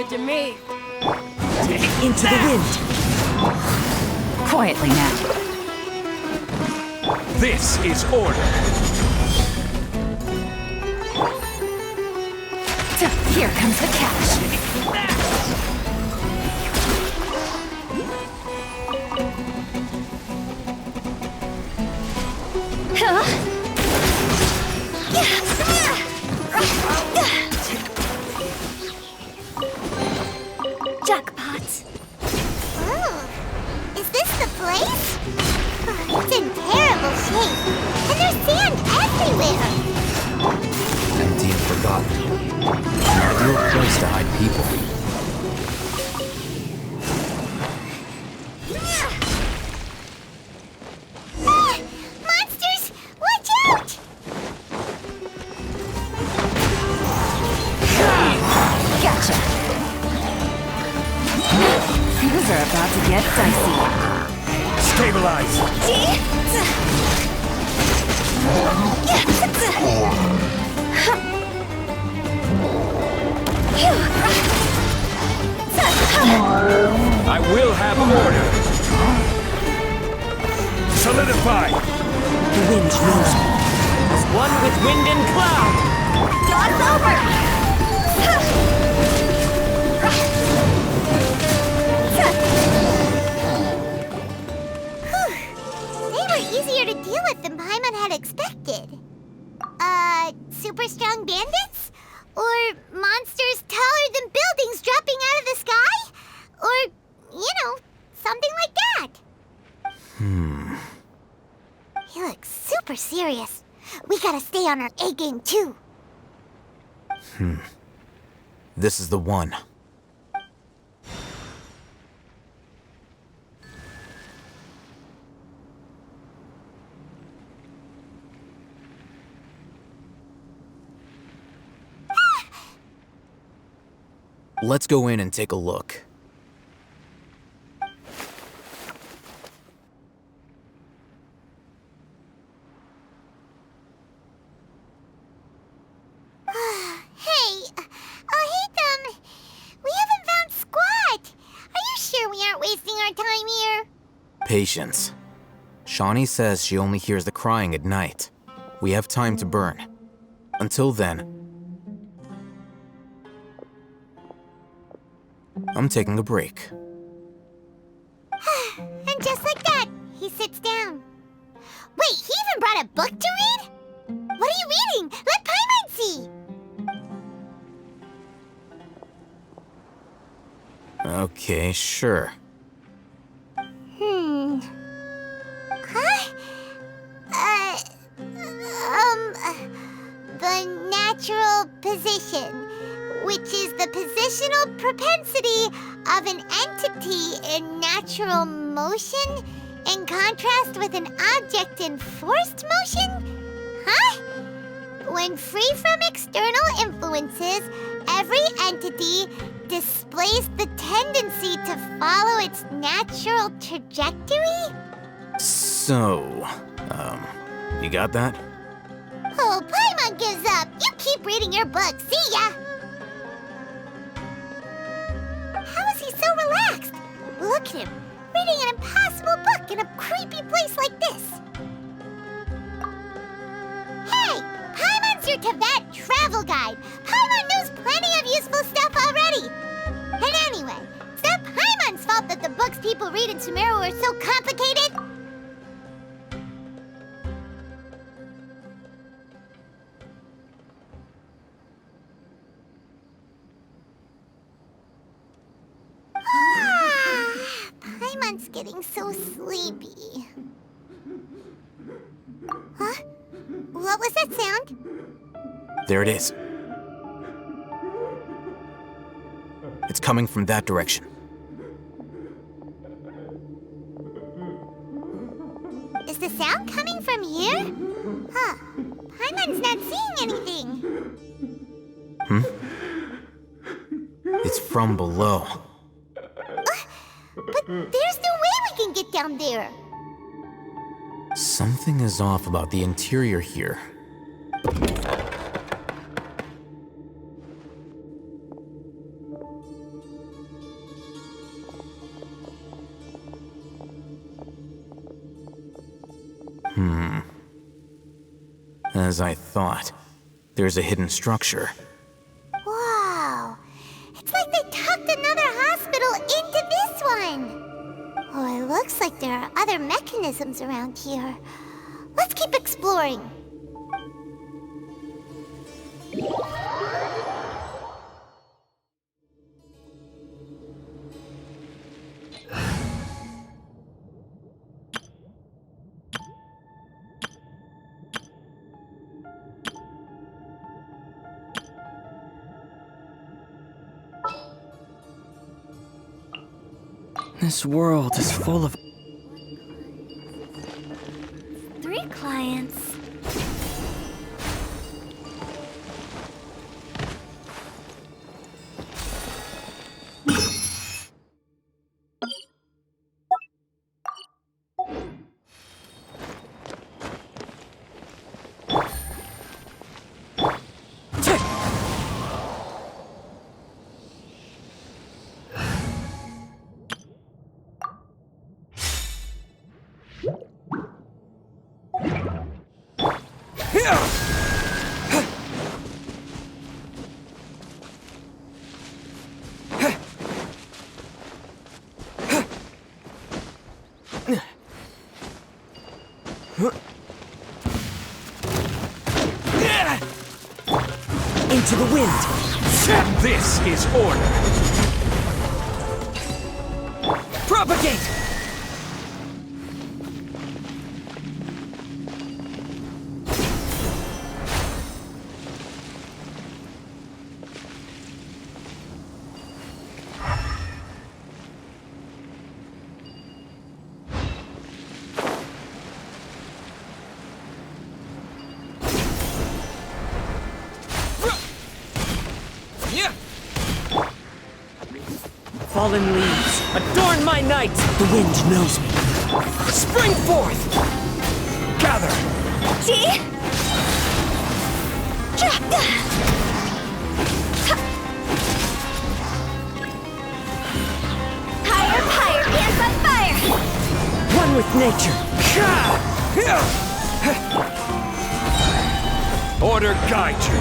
to me. Into the wind. Quietly now. This is order. Here comes the catch. Jackpot. Oh, is this the place? It's in terrible shape, and there's sand everywhere. Empty and forgotten. An ideal place to hide people. Monsters, watch out! Gotcha. Things are about to get dicey. Stabilize. I will have order. Solidify. The wind knows me. As one with wind and cloud. God's over! They were easier to deal with than Paimon had expected. Super strong bandits? Or monsters taller than buildings dropping out of the sky? Or, something like that. He looks super serious. We gotta stay on our A game too. This is the one. Let's go in and take a look. Hey, we haven't found squat. Are you sure we aren't wasting our time here? Patience. Shawnee says she only hears the crying at night. We have time to burn. Until then, I'm taking a break. And just like that, he sits down. Wait, he even brought a book to read? What are you reading? Let Paimon see! Okay, sure. The natural position, which is the positional propensity of an entity in natural motion in contrast with an object in forced motion? Huh? When free from external influences, every entity displays the tendency to follow its natural trajectory? So, you got that? Oh, Paimon gives up. You keep reading your book. See ya! How is he so relaxed? Look at him, reading an impossible book in a creepy place like this. Hey, Paimon's your Tibet travel guide. Paimon knows plenty of useful stuff already. And anyway, it's not Paimon's fault that the books people read in Sumeru are so complicated. Paimon's getting so sleepy. Huh? What was that sound? There it is. It's coming from that direction. Is the sound coming from here? Huh. Paimon's not seeing anything. It's from below. But there's no way we can get down there. Something is off about the interior here. As I thought, there's a hidden structure. Whoa! It's like they tucked another hospital into this one! Oh, it looks like there are other mechanisms around here. Let's keep exploring. This world is full of 3 clients. Into the wind! This is order! Propagate! Fallen leaves, adorn my night! The wind knows me. Spring forth! Gather! See? Higher, higher, hands on fire! One with nature. Order guide you!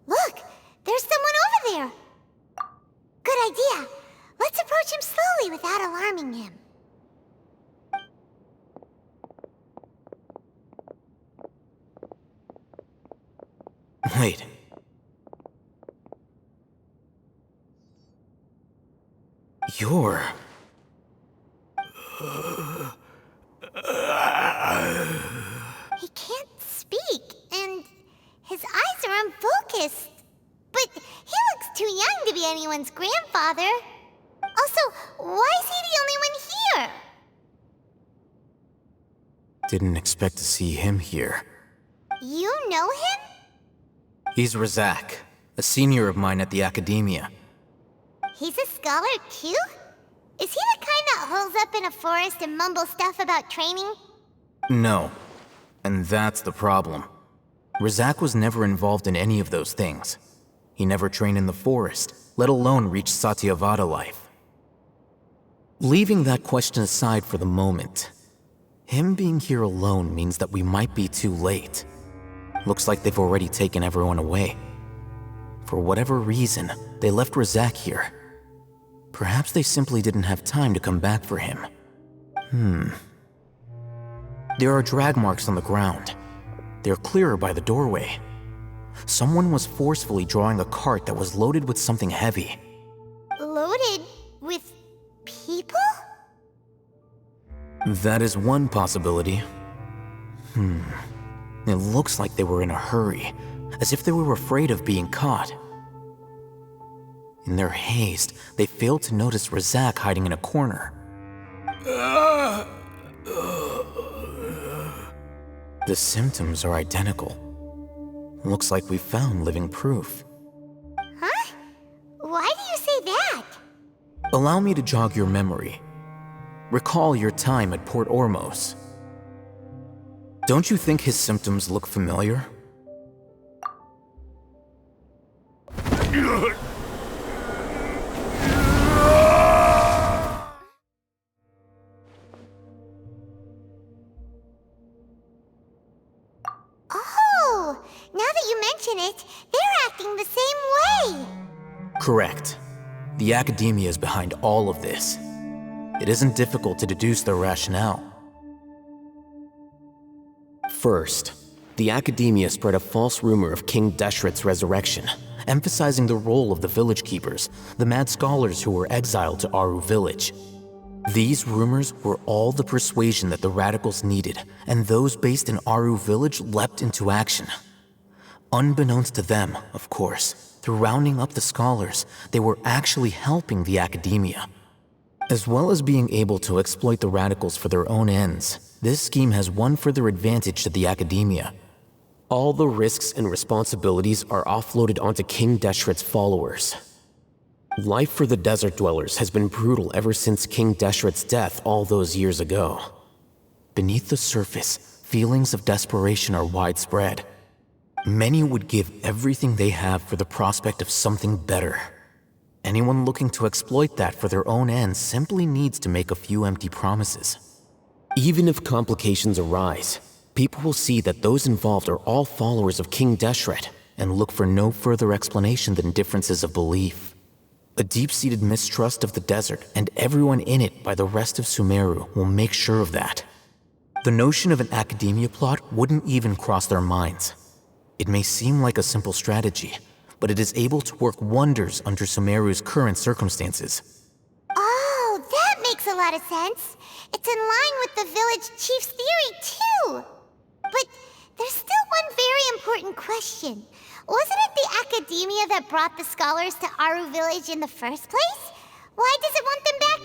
Look! There's someone over there! Good idea. Let's approach him slowly without alarming him. Wait. You're... He can't speak, and his eyes are unfocused. But he looks too young to be anyone's grandfather. Also, why is he the only one here? Didn't expect to see him here. You know him? He's Razak, a senior of mine at the Academia. He's a scholar too? Is he the kind that holes up in a forest and mumbles stuff about training? No. And that's the problem. Razak was never involved in any of those things. He never trained in the forest, let alone reach Satyavada life. Leaving that question aside for the moment, him being here alone means that we might be too late. Looks like they've already taken everyone away. For whatever reason, they left Razak here. Perhaps they simply didn't have time to come back for him. There are drag marks on the ground. They're clearer by the doorway. Someone was forcefully drawing a cart that was loaded with something heavy. Loaded with people? That is one possibility. It looks like they were in a hurry, as if they were afraid of being caught. In their haste, they failed to notice Razak hiding in a corner. The symptoms are identical. Looks like we found living proof. Huh? Why do you say that? Allow me to jog your memory. Recall your time at Port Ormos. Don't you think his symptoms look familiar? Oh, now that you mention it, they're acting the same way. Correct. The Academia is behind all of this. It isn't difficult to deduce their rationale. First, the Academia spread a false rumor of King Deshret's resurrection, emphasizing the role of the village keepers, the mad scholars who were exiled to Aru village. These rumors were all the persuasion that the radicals needed, and those based in Aru village leapt into action. Unbeknownst to them, of course, through rounding up the scholars, they were actually helping the Academia. As well as being able to exploit the radicals for their own ends, this scheme has one further advantage to the Academia. All the risks and responsibilities are offloaded onto King Deshret's followers. Life for the desert dwellers has been brutal ever since King Deshret's death all those years ago. Beneath the surface, feelings of desperation are widespread. Many would give everything they have for the prospect of something better. Anyone looking to exploit that for their own ends simply needs to make a few empty promises. Even if complications arise, people will see that those involved are all followers of King Deshret and look for no further explanation than differences of belief. A deep-seated mistrust of the desert and everyone in it by the rest of Sumeru will make sure of that. The notion of an Academia plot wouldn't even cross their minds. It may seem like a simple strategy, but it is able to work wonders under Sumeru's current circumstances. Oh, that makes a lot of sense. It's in line with the village chief's theory, too. But there's still one very important question. Wasn't it the Academia that brought the scholars to Aru village in the first place? Why does it want them back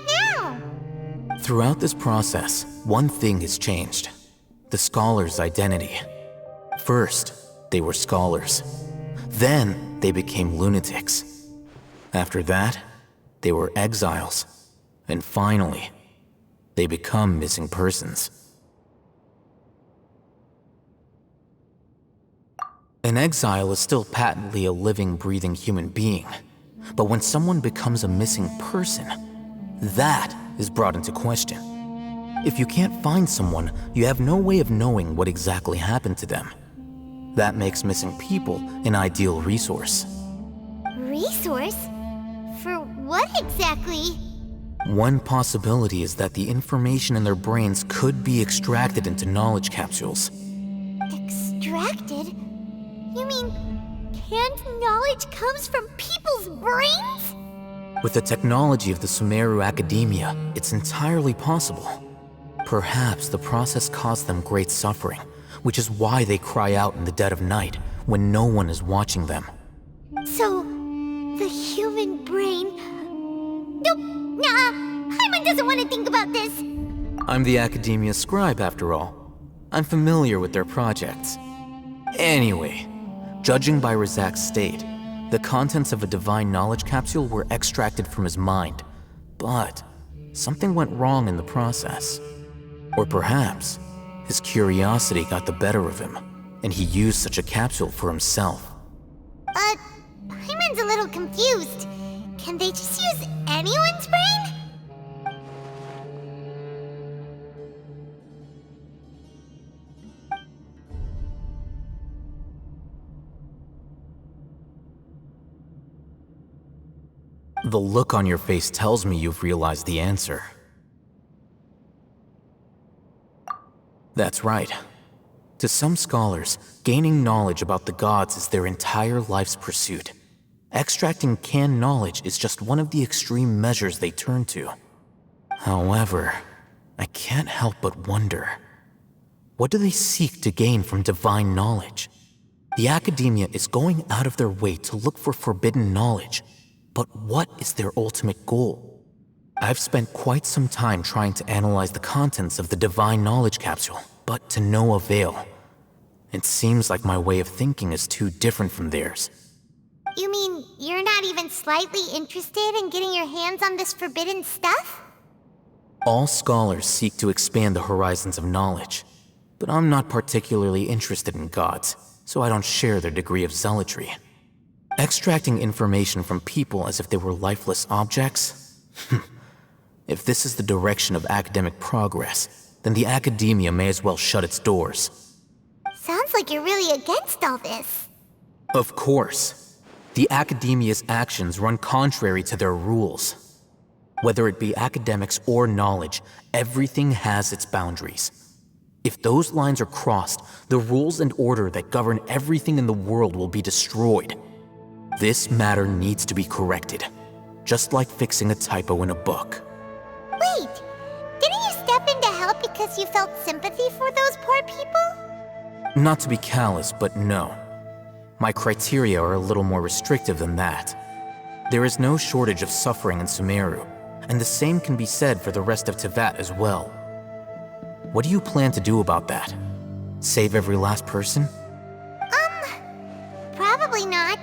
now? Throughout this process, one thing has changed. The scholars' identity. First, they were scholars. Then, they became lunatics. After that, they were exiles. And finally, they become missing persons. An exile is still patently a living, breathing human being. But when someone becomes a missing person, that is brought into question. If you can't find someone, you have no way of knowing what exactly happened to them. That makes missing people an ideal resource. Resource? For what exactly? One possibility is that the information in their brains could be extracted into knowledge capsules. Extracted? You mean canned knowledge comes from people's brains? With the technology of the Sumeru Academia, it's entirely possible. Perhaps the process caused them great suffering, which is why they cry out in the dead of night when no one is watching them. So, the human brain... Nope, nah, Hyman doesn't want to think about this. I'm the Academia scribe, after all. I'm familiar with their projects. Anyway, judging by Razak's state, the contents of a divine knowledge capsule were extracted from his mind. But something went wrong in the process. Or perhaps his curiosity got the better of him, and he used such a capsule for himself. Hyman's a little confused. Can they just use anyone's brain? The look on your face tells me you've realized the answer. That's right. To some scholars, gaining knowledge about the gods is their entire life's pursuit. Extracting canned knowledge is just one of the extreme measures they turn to. However, I can't help but wonder, what do they seek to gain from divine knowledge? The academia is going out of their way to look for forbidden knowledge, but what is their ultimate goal? I've spent quite some time trying to analyze the contents of the divine knowledge capsule, but to no avail. It seems like my way of thinking is too different from theirs. You mean you're not even slightly interested in getting your hands on this forbidden stuff? All scholars seek to expand the horizons of knowledge, but I'm not particularly interested in gods, so I don't share their degree of zealotry. Extracting information from people as if they were lifeless objects? If this is the direction of academic progress, then the academia may as well shut its doors. Sounds like you're really against all this. Of course. The academia's actions run contrary to their rules. Whether it be academics or knowledge, everything has its boundaries. If those lines are crossed, the rules and order that govern everything in the world will be destroyed. This matter needs to be corrected, just like fixing a typo in a book. Wait, didn't you step in to help because you felt sympathy for those poor people? Not to be callous, but no. My criteria are a little more restrictive than that. There is no shortage of suffering in Sumeru, and the same can be said for the rest of Teyvat as well. What do you plan to do about that? Save every last person? Probably not.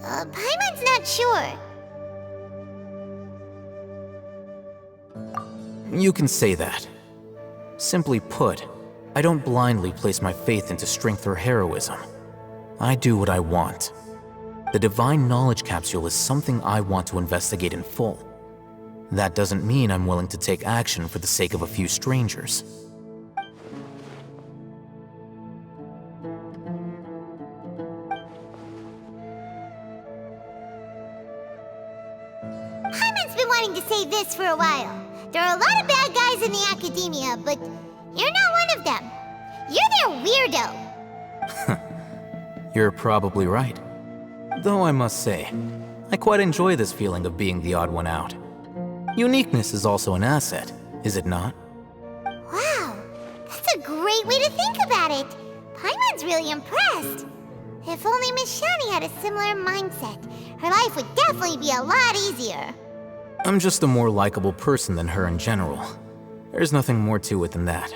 Paimon's not sure. You can say that. Simply put, I don't blindly place my faith into strength or heroism. I do what I want. The divine knowledge capsule is something I want to investigate in full. That doesn't mean I'm willing to take action for the sake of a few strangers. Paimon's been wanting to say this for a while. There are a lot of bad guys in the academia, but you're not one of them. You're their weirdo. You're probably right. Though I must say, I quite enjoy this feeling of being the odd one out. Uniqueness is also an asset, is it not? Wow, that's a great way to think about it. Paimon's really impressed. If only Miss Shani had a similar mindset, her life would definitely be a lot easier. I'm just a more likable person than her in general. There's nothing more to it than that.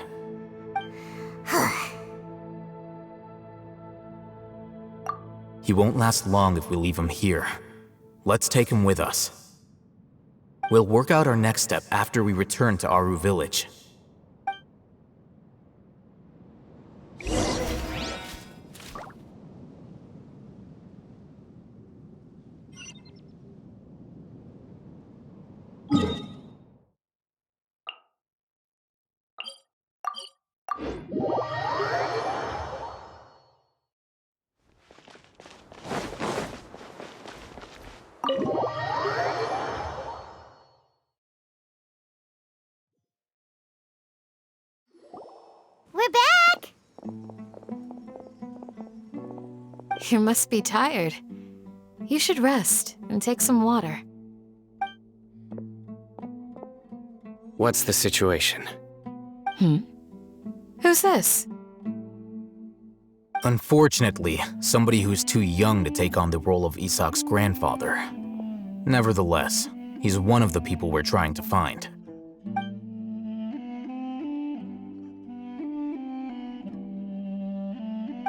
He won't last long if we leave him here. Let's take him with us. We'll work out our next step after we return to Aru Village. We're back! You must be tired. You should rest and take some water. What's the situation? Who's this? Unfortunately, somebody who's too young to take on the role of Isak's grandfather. Nevertheless, he's one of the people we're trying to find.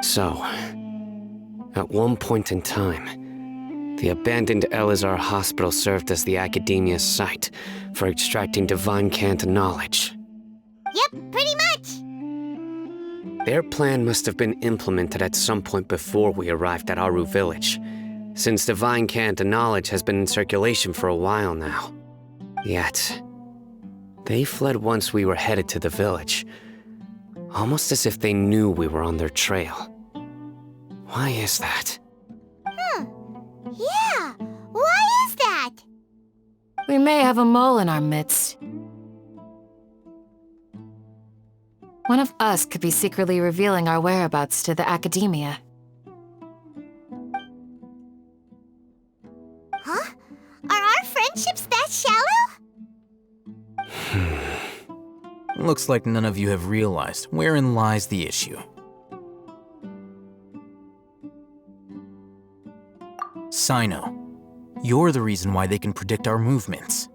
So, at one point in time, the abandoned Elazar Hospital served as the Academia's site for extracting divine cant knowledge. Yep, pretty much. Their plan must have been implemented at some point before we arrived at Aru Village, since divine cant knowledge has been in circulation for a while now. Yet, they fled once we were headed to the village, almost as if they knew we were on their trail. Why is that? Yeah, why is that? We may have a mole in our midst. One of us could be secretly revealing our whereabouts to the Academia. Huh? Are our friendships that shallow? Looks like none of you have realized wherein lies the issue. Sino, you're the reason why they can predict our movements.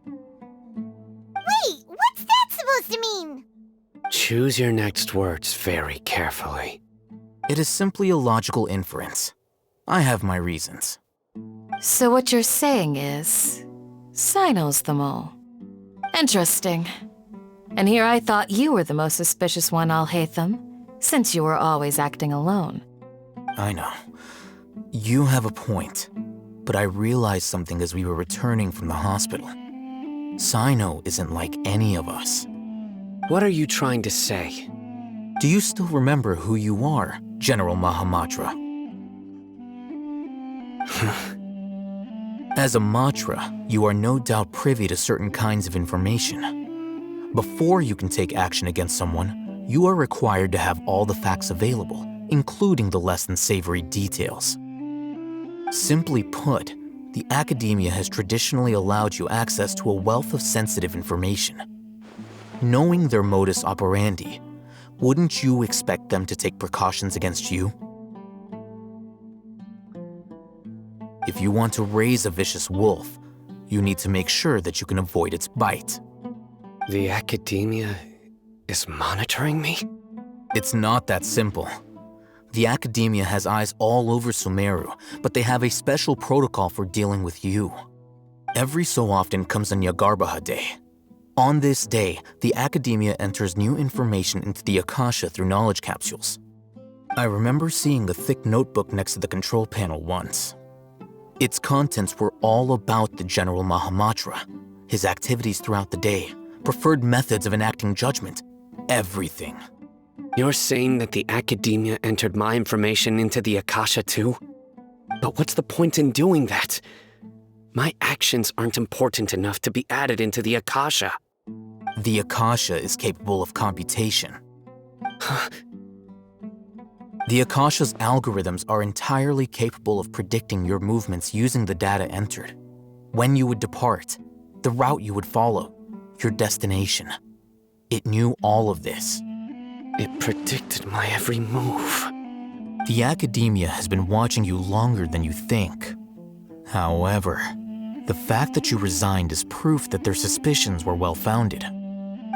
Wait, what's that supposed to mean? Choose your next words very carefully. It is simply a logical inference. I have my reasons. So what you're saying is, Sino's the mole. Interesting. And here I thought you were the most suspicious one, Alhaitham, since you were always acting alone. I know. You have a point, but I realized something as we were returning from the hospital. Sino isn't like any of us. What are you trying to say? Do you still remember who you are, General Mahamatra? As a Matra, you are no doubt privy to certain kinds of information. Before you can take action against someone, you are required to have all the facts available, including the less than savory details. Simply put, the academia has traditionally allowed you access to a wealth of sensitive information. Knowing their modus operandi, wouldn't you expect them to take precautions against you? If you want to raise a vicious wolf, you need to make sure that you can avoid its bite. The academia is monitoring me? It's not that simple. The academia has eyes all over Sumeru, but they have a special protocol for dealing with you. Every so often comes a Nyagarbaha Day. On this day, the academia enters new information into the Akasha through knowledge capsules. I remember seeing a thick notebook next to the control panel once. Its contents were all about the General Mahamatra, his activities throughout the day, preferred methods of enacting judgment, everything. You're saying that the academia entered my information into the Akasha too? But what's the point in doing that? My actions aren't important enough to be added into the Akasha. The Akasha is capable of computation. The Akasha's algorithms are entirely capable of predicting your movements using the data entered. When you would depart, the route you would follow, your destination. It knew all of this. It predicted my every move. The academia has been watching you longer than you think. However, the fact that you resigned is proof that their suspicions were well-founded.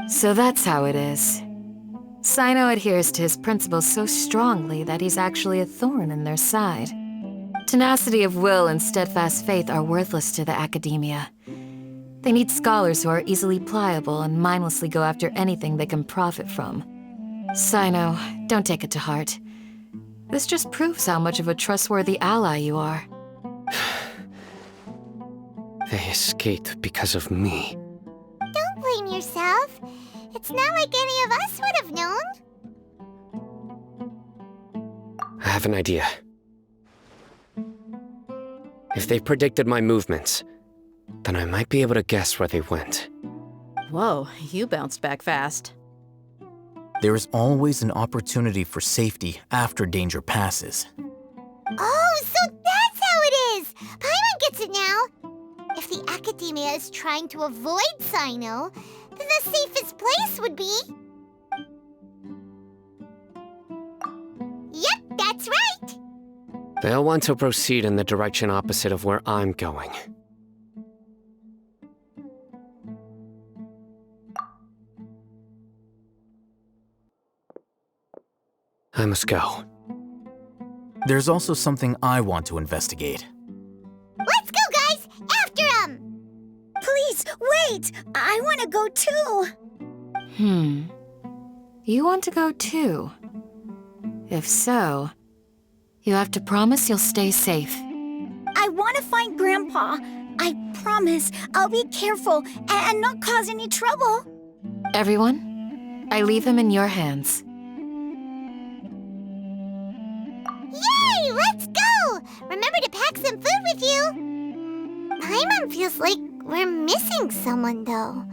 So that's how it is. Sino adheres to his principles so strongly that he's actually a thorn in their side. Tenacity of will and steadfast faith are worthless to the academia. They need scholars who are easily pliable and mindlessly go after anything they can profit from. Sino, don't take it to heart. This just proves how much of a trustworthy ally you are. They escaped because of me. Don't blame yourself. It's not like any of us would have known. I have an idea. If they predicted my movements, then I might be able to guess where they went. Whoa, you bounced back fast. There is always an opportunity for safety after danger passes. Oh, so that's how it is! Paimon gets it now! If the academia is trying to avoid Sino, then the safest place would be... Yep, that's right! They'll want to proceed in the direction opposite of where I'm going. I must go. There's also something I want to investigate. Let's go, guys! After him! Please, wait! I want to go too! You want to go too? If so, you have to promise you'll stay safe. I want to find Grandpa. I promise I'll be careful and not cause any trouble. Everyone, I leave him in your hands. Yay! Let's go! Remember to pack some food with you! Paimon feels like we're missing someone, though.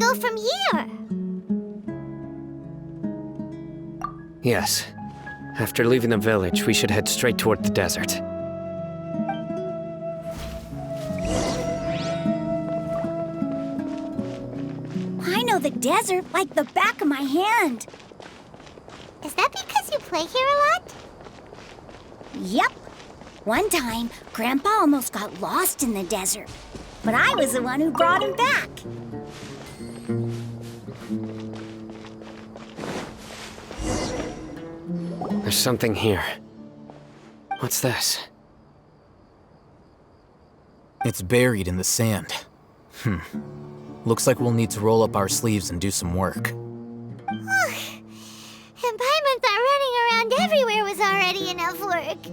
go from here. Yes. After leaving the village, we should head straight toward the desert. I know the desert like the back of my hand. Is that because you play here a lot? Yep. One time, Grandpa almost got lost in the desert, but I was the one who brought him back. There's something here. What's this? It's buried in the sand. Looks like we'll need to roll up our sleeves and do some work. And Paimon thought running around everywhere was already enough work.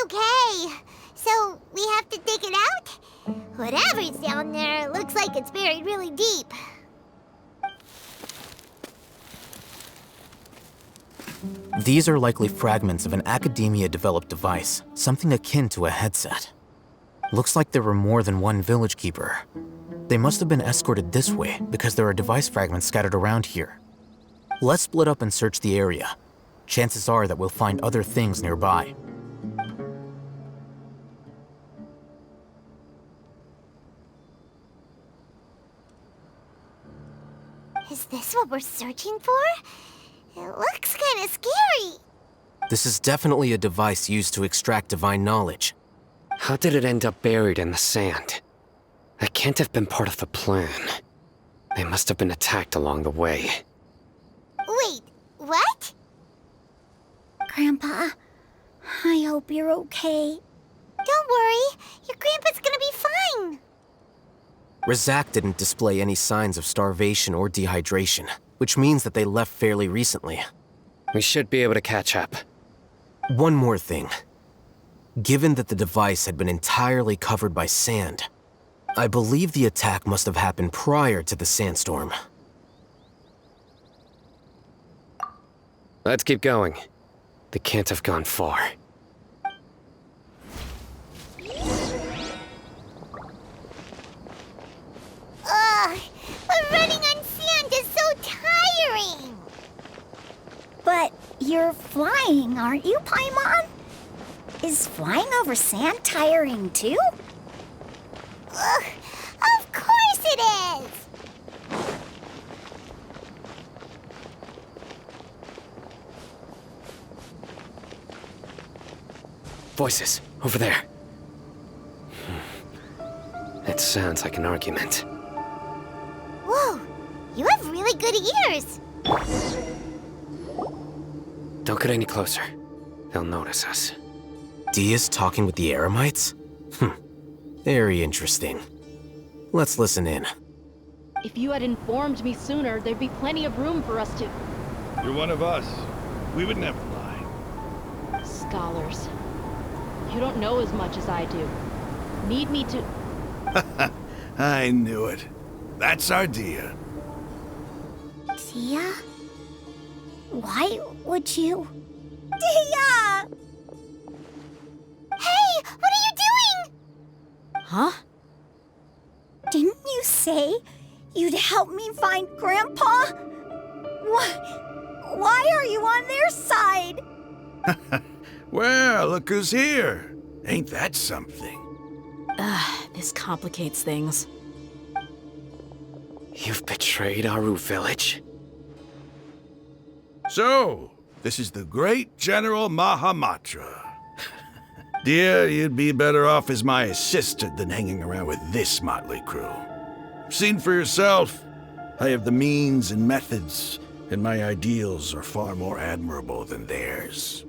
Okay. So, we have to dig it out? Whatever's down there looks like it's buried really deep. These are likely fragments of an Academia-developed device, something akin to a headset. Looks like there were more than one village keeper. They must have been escorted this way because there are device fragments scattered around here. Let's split up and search the area. Chances are that we'll find other things nearby. Is this what we're searching for? It looks kind of scary. This is definitely a device used to extract divine knowledge. How did it end up buried in the sand? That can't have been part of the plan. They must have been attacked along the way. Wait, what? Grandpa, I hope you're okay. Don't worry, your grandpa's gonna be fine. Razak didn't display any signs of starvation or dehydration, which means that they left fairly recently. We should be able to catch up. One more thing. Given that the device had been entirely covered by sand, I believe the attack must have happened prior to the sandstorm. Let's keep going. They can't have gone far. Ugh, but running on sand is so tiring. But you're flying, aren't you, Paimon? Is flying over sand tiring too? Ugh, of course it is! Voices, over there. It sounds like an argument. Whoa, you have really good ears. Don't get any closer. They'll notice us. Dia's talking with the Eremites? Very interesting. Let's listen in. If you had informed me sooner, there'd be plenty of room for us to... You're one of us. We would never lie. Scholars. You don't know as much as I do. Need me to... I knew it. That's our Dia. Dia? Why would you... Dia! Hey, what are you doing? Huh? Didn't you say you'd help me find Grandpa? Why are you on their side? Well, look who's here. Ain't that something? This complicates things. You've betrayed Aru village? So, this is the great General Mahamatra. Dear, you'd be better off as my assistant than hanging around with this motley crew. Seen for yourself, I have the means and methods, and my ideals are far more admirable than theirs.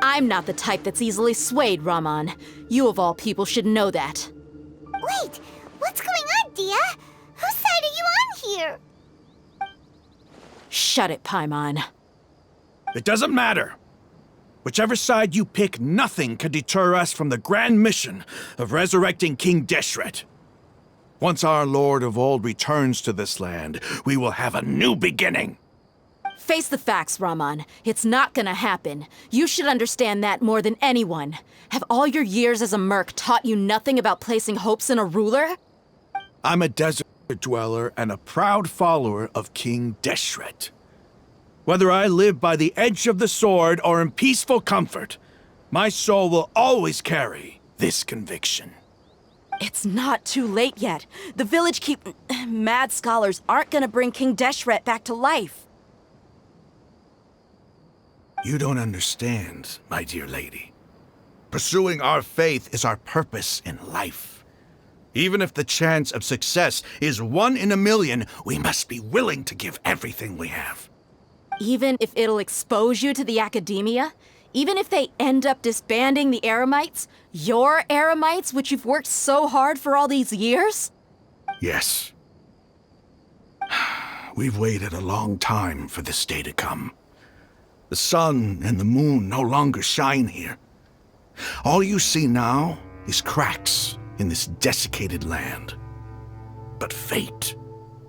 I'm not the type that's easily swayed, Raman. You of all people should know that. Wait, what's going on, Dia? Whose side are you on here? Shut it, Paimon. It doesn't matter. Whichever side you pick, nothing can deter us from the grand mission of resurrecting King Deshret. Once our Lord of Old returns to this land, we will have a new beginning. Face the facts, Rahman. It's not gonna happen. You should understand that more than anyone. Have all your years as a merc taught you nothing about placing hopes in a ruler? I'm a desert dweller and a proud follower of King Deshret. Whether I live by the edge of the sword or in peaceful comfort, my soul will always carry this conviction. It's not too late yet. The village mad scholars aren't gonna bring King Deshret back to life. You don't understand, my dear lady. Pursuing our faith is our purpose in life. Even if the chance of success is 1 in a million, we must be willing to give everything we have. Even if it'll expose you to the academia? Even if they end up disbanding the Eremites? Your Eremites, which you've worked so hard for all these years? Yes. We've waited a long time for this day to come. The sun and the moon no longer shine here. All you see now is cracks in this desiccated land. But fate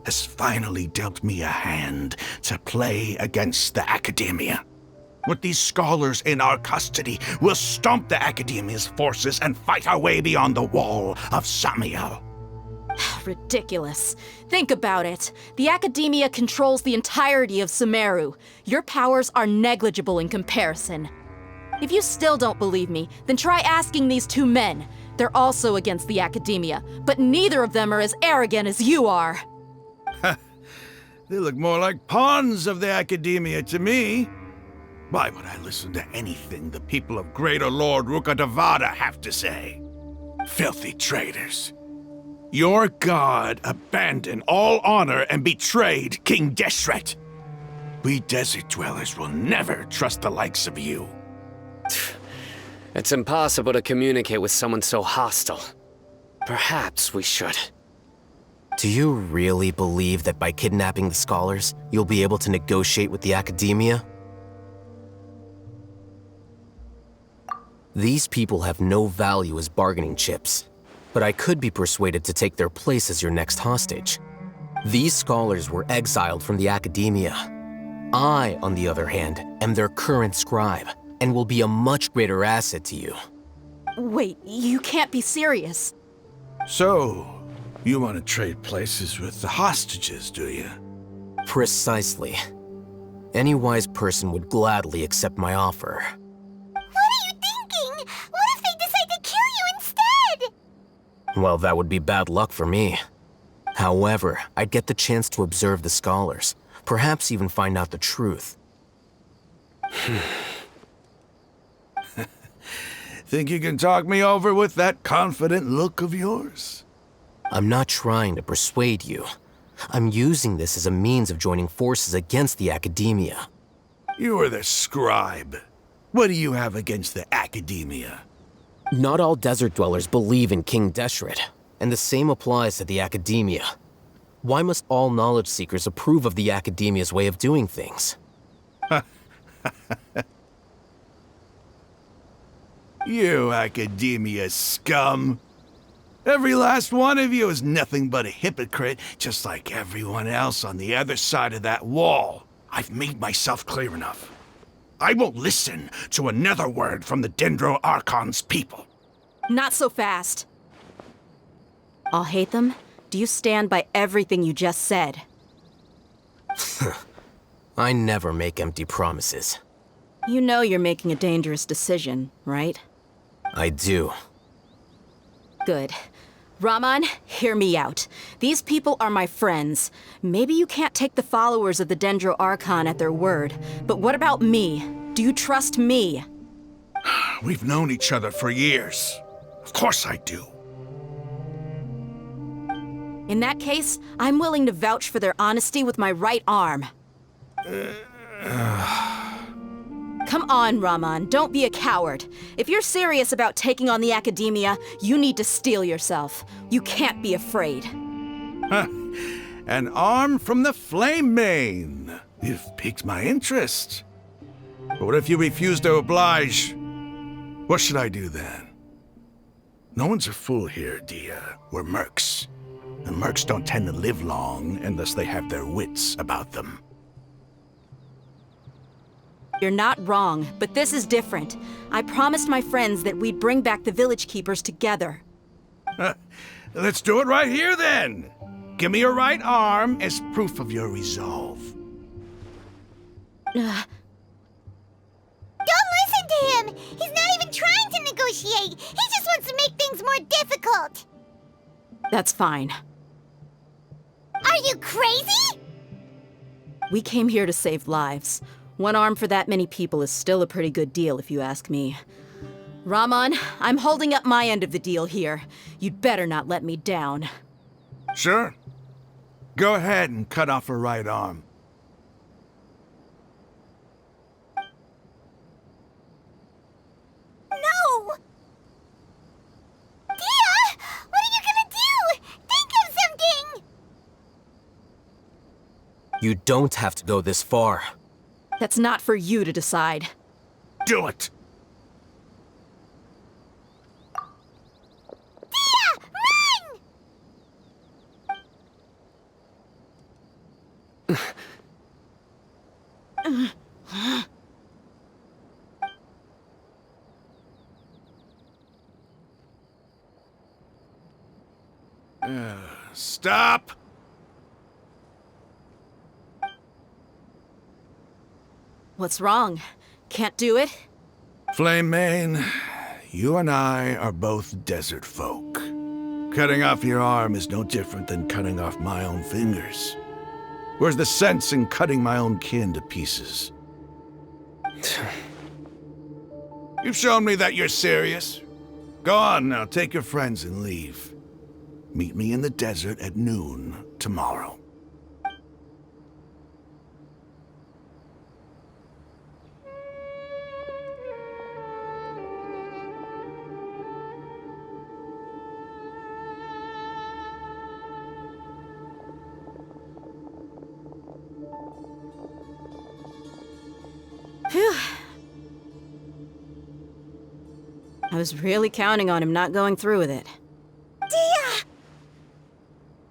has finally dealt me a hand to play against the Academia. With these scholars in our custody, we'll stomp the Academia's forces and fight our way beyond the wall of Samiel. Ridiculous. Think about it. The Academia controls the entirety of Sumeru. Your powers are negligible in comparison. If you still don't believe me, then try asking these 2 men. They're also against the Academia, but neither of them are as arrogant as you are. They look more like pawns of the Academia to me. Why would I listen to anything the people of Greater Lord Rukkhadevada have to say? Filthy traitors. Your god abandoned all honor and betrayed King Deshret. We desert dwellers will never trust the likes of you. It's impossible to communicate with someone so hostile. Perhaps we should. Do you really believe that by kidnapping the scholars, you'll be able to negotiate with the Academia? These people have no value as bargaining chips, but I could be persuaded to take their place as your next hostage. These scholars were exiled from the Academia. I, on the other hand, am their current scribe, and will be a much greater asset to you. Wait, you can't be serious. So, you want to trade places with the hostages, do you? Precisely. Any wise person would gladly accept my offer. What are you thinking? What if they decide to kill you instead? Well, that would be bad luck for me. However, I'd get the chance to observe the scholars, perhaps even find out the truth. Think you can talk me over with that confident look of yours? I'm not trying to persuade you. I'm using this as a means of joining forces against the Academia. You are the scribe. What do you have against the Academia? Not all desert dwellers believe in King Deshret, and the same applies to the Academia. Why must all knowledge seekers approve of the Academia's way of doing things? You Academia scum. Every last one of you is nothing but a hypocrite, just like everyone else on the other side of that wall. I've made myself clear enough. I won't listen to another word from the Dendro Archon's people. Not so fast. I'll hate them. Do you stand by everything you just said? I never make empty promises. You know you're making a dangerous decision, right? I do. Good. Rahman, hear me out. These people are my friends. Maybe you can't take the followers of the Dendro Archon at their word, but what about me? Do you trust me? We've known each other for years. Of course I do. In that case, I'm willing to vouch for their honesty with my right arm. Come on, Rahman, don't be a coward. If you're serious about taking on the Academia, you need to steel yourself. You can't be afraid. An arm from the Flame Mane. You've piqued my interest. But what if you refuse to oblige? What should I do then? No one's a fool here, Dia. We're mercs. And mercs don't tend to live long unless they have their wits about them. You're not wrong, but this is different. I promised my friends that we'd bring back the village keepers together. Let's do it right here, then. Give me your right arm as proof of your resolve. Don't listen to him! He's not even trying to negotiate! He just wants to make things more difficult! That's fine. Are you crazy? We came here to save lives. One arm for that many people is still a pretty good deal, if you ask me. Rahman, I'm holding up my end of the deal here. You'd better not let me down. Sure. Go ahead and cut off her right arm. No! Dia! What are you gonna do? Think of something! You don't have to go this far. That's not for you to decide. Do it! Stop! What's wrong? Can't do it? Flame Mane, you and I are both desert folk. Cutting off your arm is no different than cutting off my own fingers. Where's the sense in cutting my own kin to pieces? You've shown me that you're serious. Go on now, take your friends and leave. Meet me in the desert at noon tomorrow. Phew. I was really counting on him not going through with it. Dia!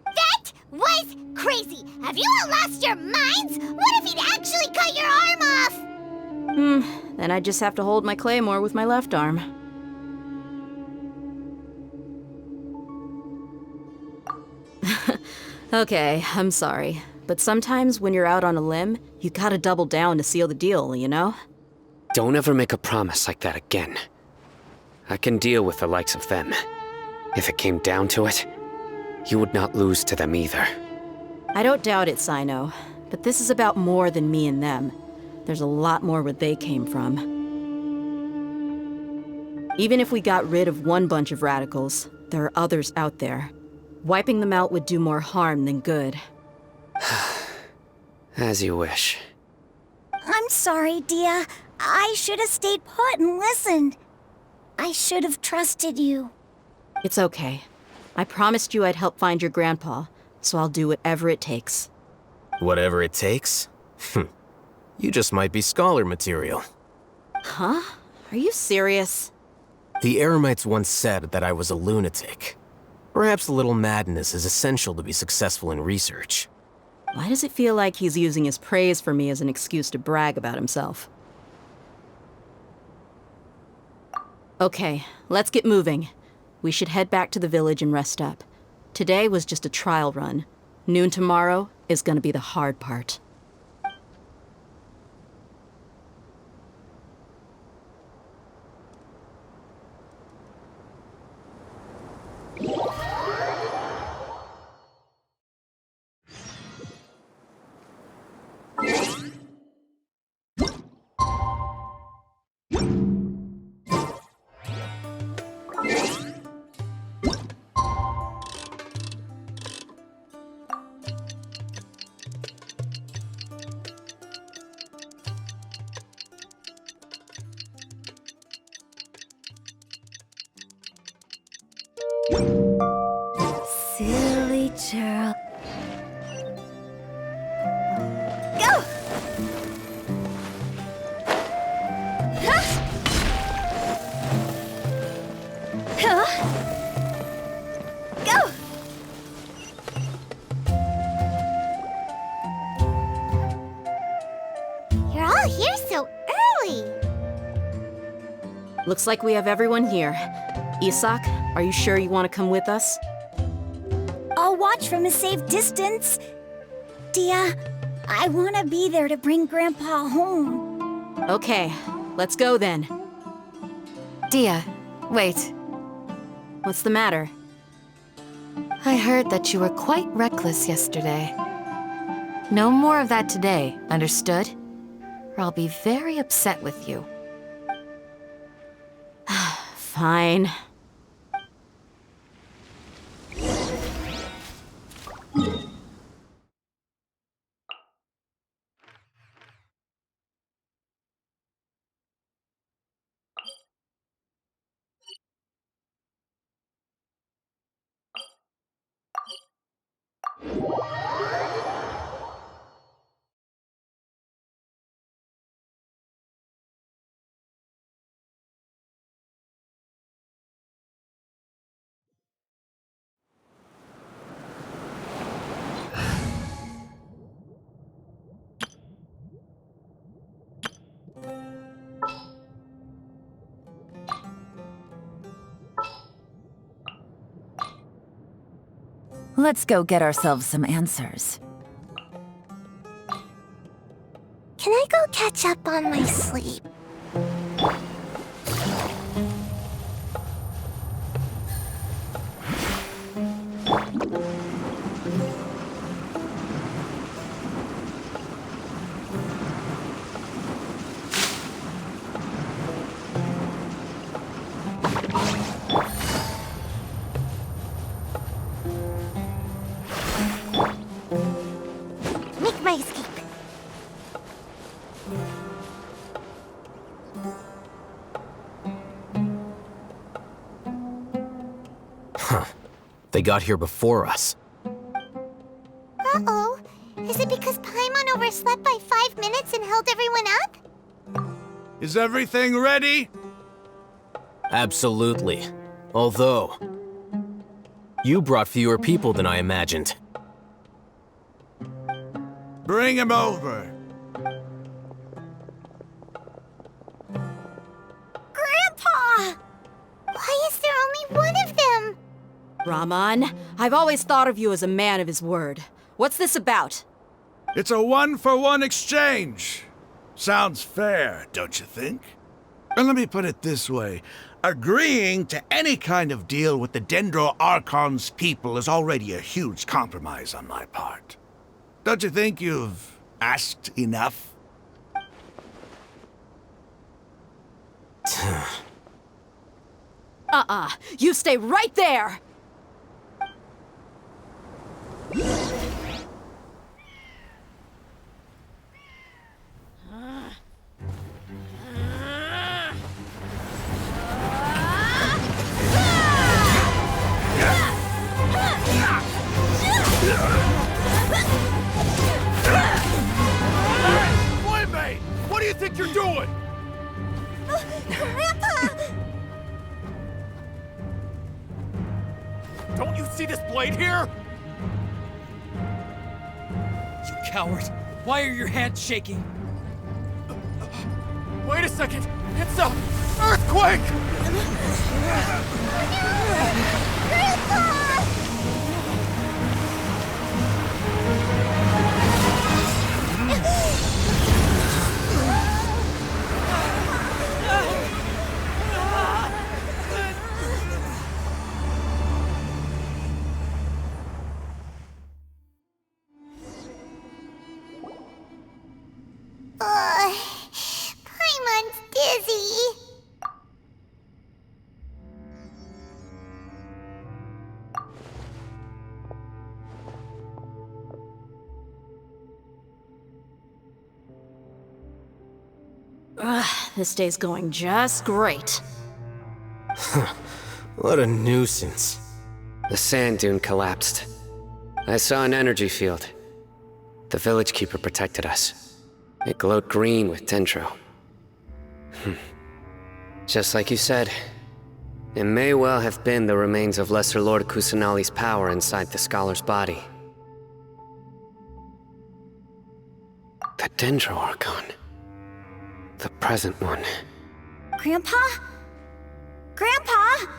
That was crazy! Have you all lost your minds? What if he'd actually cut your arm off? Then I just have to hold my claymore with my left arm. Okay, I'm sorry. But sometimes when you're out on a limb, you gotta double down to seal the deal, you know? Don't ever make a promise like that again. I can deal with the likes of them. If it came down to it, you would not lose to them either. I don't doubt it, Sino. But this is about more than me and them. There's a lot more where they came from. Even if we got rid of one bunch of radicals, there are others out there. Wiping them out would do more harm than good. As you wish. I'm sorry, Dia. I should have stayed put and listened. I should have trusted you. It's okay. I promised you I'd help find your grandpa, so I'll do whatever it takes. Whatever it takes? You just might be scholar material. Huh? Are you serious? The Eremites once said that I was a lunatic. Perhaps a little madness is essential to be successful in research. Why does it feel like he's using his praise for me as an excuse to brag about himself? Okay, let's get moving. We should head back to the village and rest up. Today was just a trial run. Noon tomorrow is gonna be the hard part. Silly churl. Go! Huh? Go! You're all here so Looks like we have everyone here. Isak, are you sure you want to come with us? I'll watch from a safe distance. Dia, I want to be there to bring Grandpa home. Okay, let's go then. Dia, wait. What's the matter? I heard that you were quite reckless yesterday. No more of that today, understood? Or I'll be very upset with you. Fine. Let's go get ourselves some answers. Can I go catch up on my sleep? Make my escape. Huh. They got here before us. Uh-oh. Is it because Paimon overslept by 5 minutes and held everyone up? Is everything ready? Absolutely. Although, you brought fewer people than I imagined. Bring him over. Grandpa! Why is there only one of them? Rahman, I've always thought of you as a man of his word. What's this about? It's a one-for-one exchange. Sounds fair, don't you think? And let me put it this way. Agreeing to any kind of deal with the Dendro Archon's people is already a huge compromise on my part. Don't you think you've asked enough? You stay right there! Playmate! What do you think you're doing? Grandpa! Don't you see this blade here? You coward! Why are your hands shaking? Wait a second! It's a earthquake! Grandpa! Paimon's dizzy. This day's going just great. What a nuisance. The sand dune collapsed. I saw an energy field. The village keeper protected us. It glowed green with dendro. Just like you said, it may well have been the remains of Lesser Lord Kusanali's power inside the scholar's body. The Dendro Archon. The present one. Grandpa? Grandpa!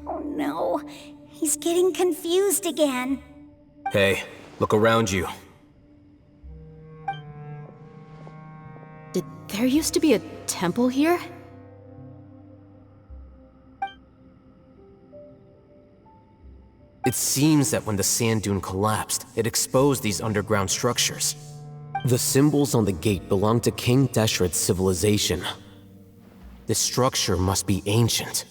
Oh no, he's getting confused again. Hey, look around you. Did there used to be a temple here? It seems that when the sand dune collapsed, it exposed these underground structures. The symbols on the gate belong to King Deshret's civilization. This structure must be ancient.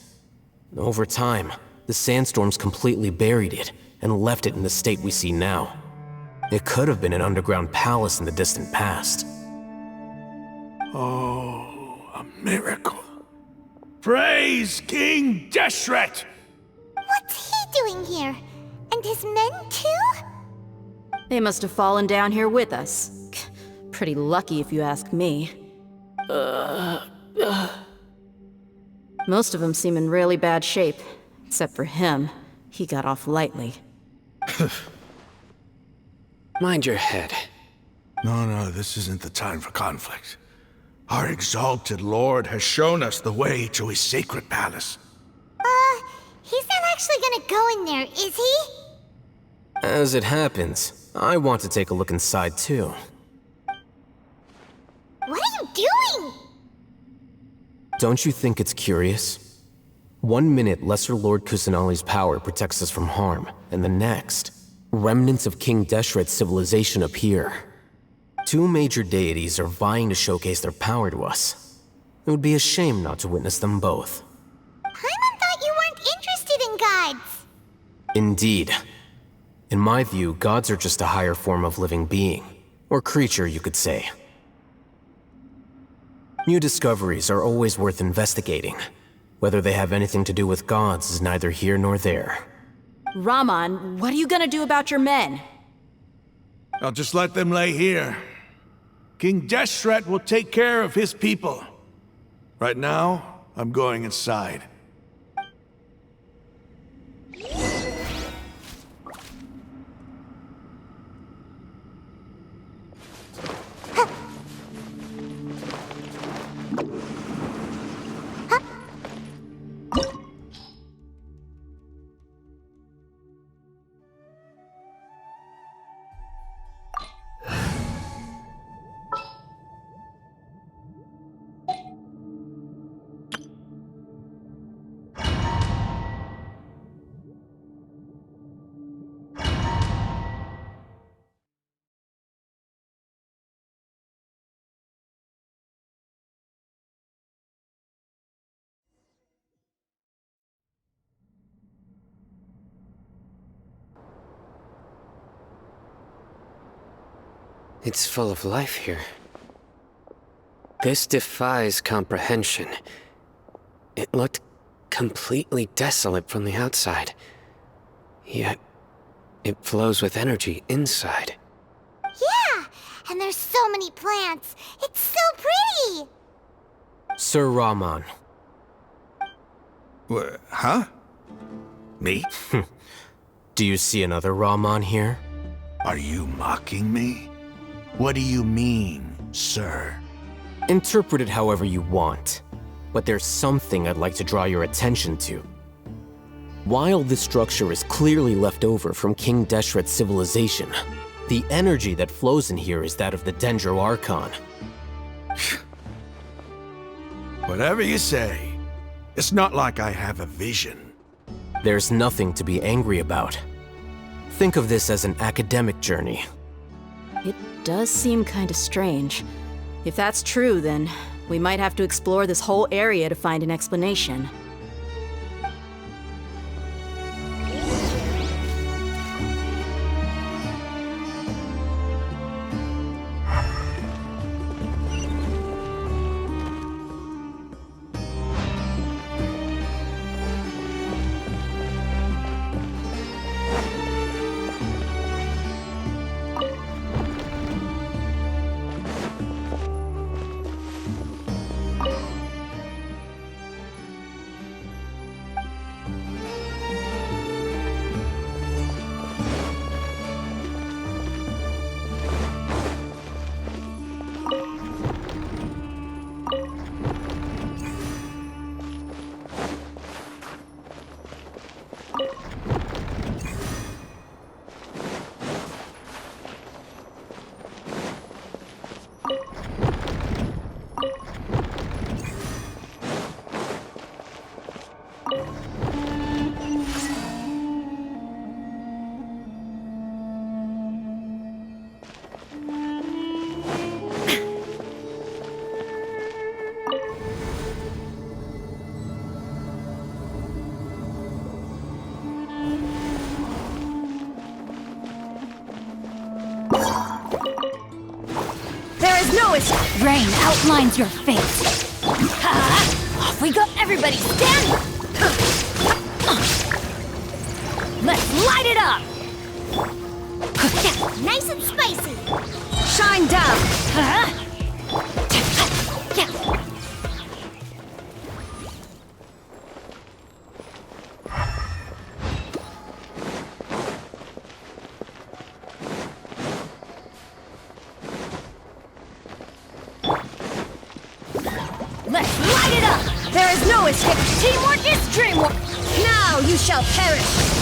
Over time, the sandstorms completely buried it and left it in the state we see now. It could have been an underground palace in the distant past. Oh, a miracle. Praise King Deshret! What's he doing here? And his men too? They must have fallen down here with us. Pretty lucky if you ask me. Most of them seem in really bad shape. Except for him. He got off lightly. Mind your head. No, this isn't the time for conflict. Our exalted lord has shown us the way to his sacred palace. He's not actually gonna go in there, is he? As it happens, I want to take a look inside too. What are you doing? Don't you think it's curious? 1 minute, Lesser Lord Kusanali's power protects us from harm, and the next, remnants of King Deshret's civilization appear. 2 major deities are vying to showcase their power to us. It would be a shame not to witness them both. Paimon thought you weren't interested in gods. Indeed. In my view, gods are just a higher form of living being, or creature, you could say. New discoveries are always worth investigating. Whether they have anything to do with gods is neither here nor there. Raman, what are you gonna do about your men? I'll just let them lay here. King Deshret will take care of his people. Right now, I'm going inside. It's full of life here. This defies comprehension. It looked completely desolate from the outside. Yet, it flows with energy inside. Yeah, and there's so many plants. It's so pretty. Sir Raman. Huh? Me? Do you see another Raman here? Are you mocking me? What do you mean, sir? Interpret it however you want, but there's something I'd like to draw your attention to. While this structure is clearly left over from King Deshret's civilization, the energy that flows in here is that of the Dendro Archon. Whatever you say. It's not like I have a vision. There's nothing to be angry about. Think of this as an academic journey. It does seem kinda strange. If that's true, then we might have to explore this whole area to find an explanation. lowest rain outlines your face. Off we go, everybody stand! Let's light it up! Nice and spicy. Shine down! Let's light it up! There is no escape! Teamwork is dreamwork! Now you shall perish!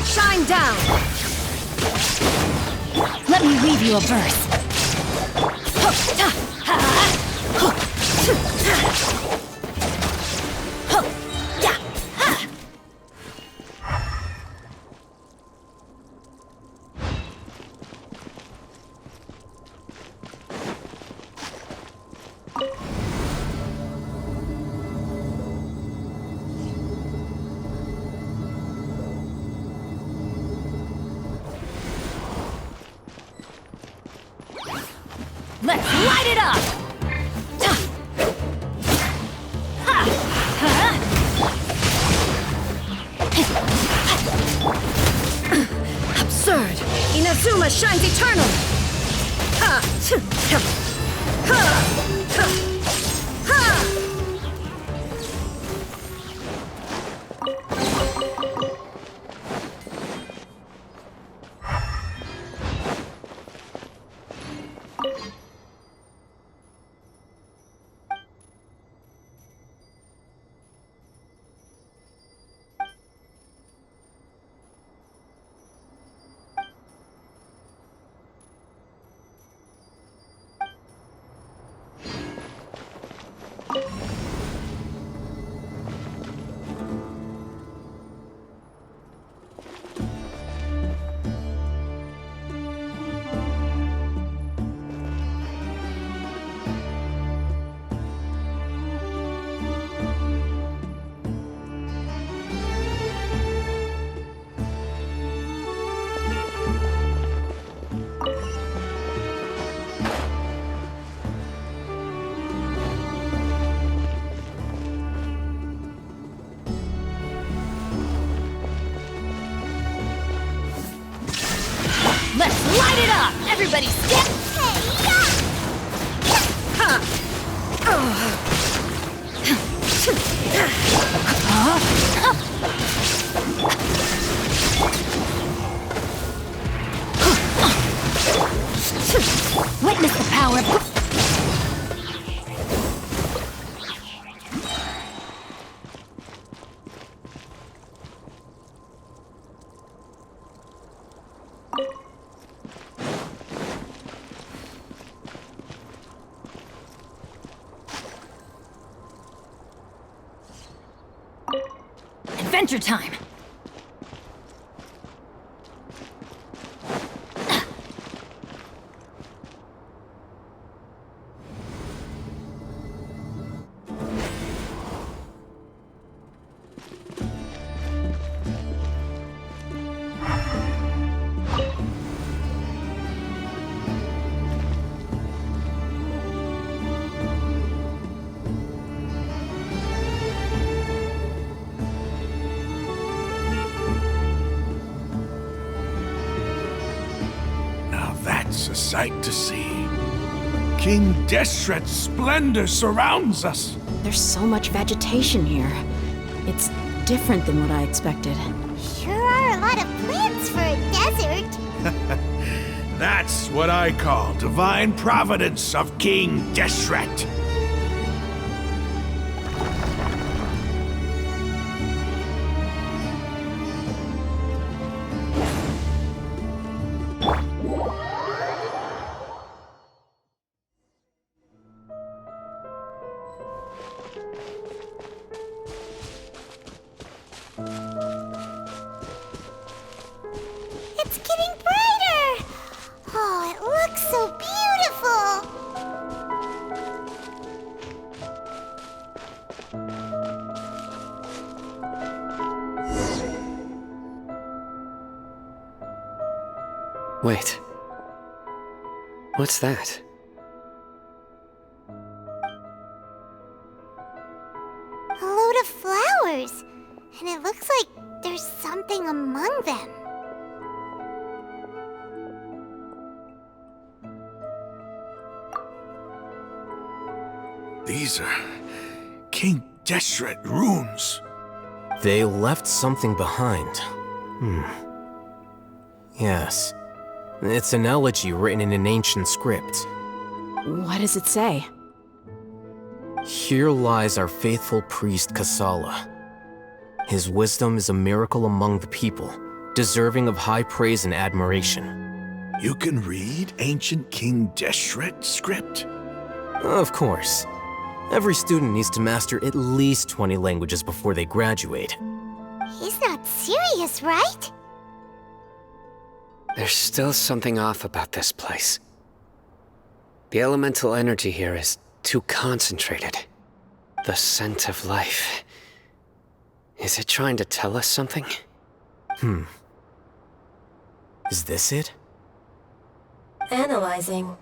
Shine down! Let me weave you a verse. Let's light it up! Absurd! Inazuma shines eternal! Let's light it up! Everybody step! Witness the power of... Adventure time! That's a sight to see. King Deshret's splendor surrounds us. There's so much vegetation. vegetation here. It's different than what I expected. Sure are a lot of plants for a desert. That's what I call divine providence of King Deshret. It's getting brighter! Oh, it looks so beautiful! Wait. What's that? A load of flowers, and it looks like there's something among them. These are King Deshret runes. They left something behind. Yes. It's an elegy written in an ancient script. What does it say? Here lies our faithful priest Kasala. His wisdom is a miracle among the people, deserving of high praise and admiration. You can read ancient King Deshret script? Of course. Every student needs to master at least 20 languages before they graduate. He's not serious, right? There's still something off about this place. The elemental energy here is too concentrated. The scent of life. Is it trying to tell us something? Is this it? Analyzing.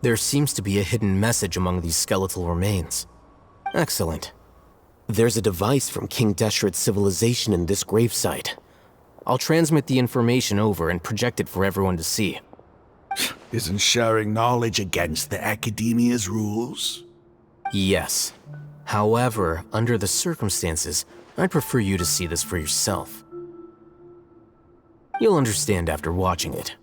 There seems to be a hidden message among these skeletal remains. Excellent. There's a device from King Deshret's civilization in this gravesite. I'll transmit the information over and project it for everyone to see. Isn't sharing knowledge against the Academia's rules? Yes. However, under the circumstances, I'd prefer you to see this for yourself. You'll understand after watching it.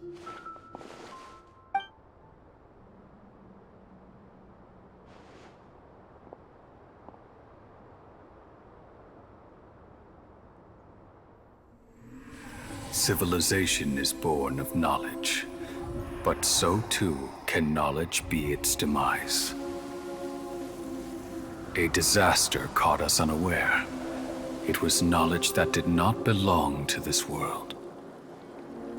Civilization is born of knowledge, but so too can knowledge be its demise. A disaster caught us unaware. It was knowledge that did not belong to this world.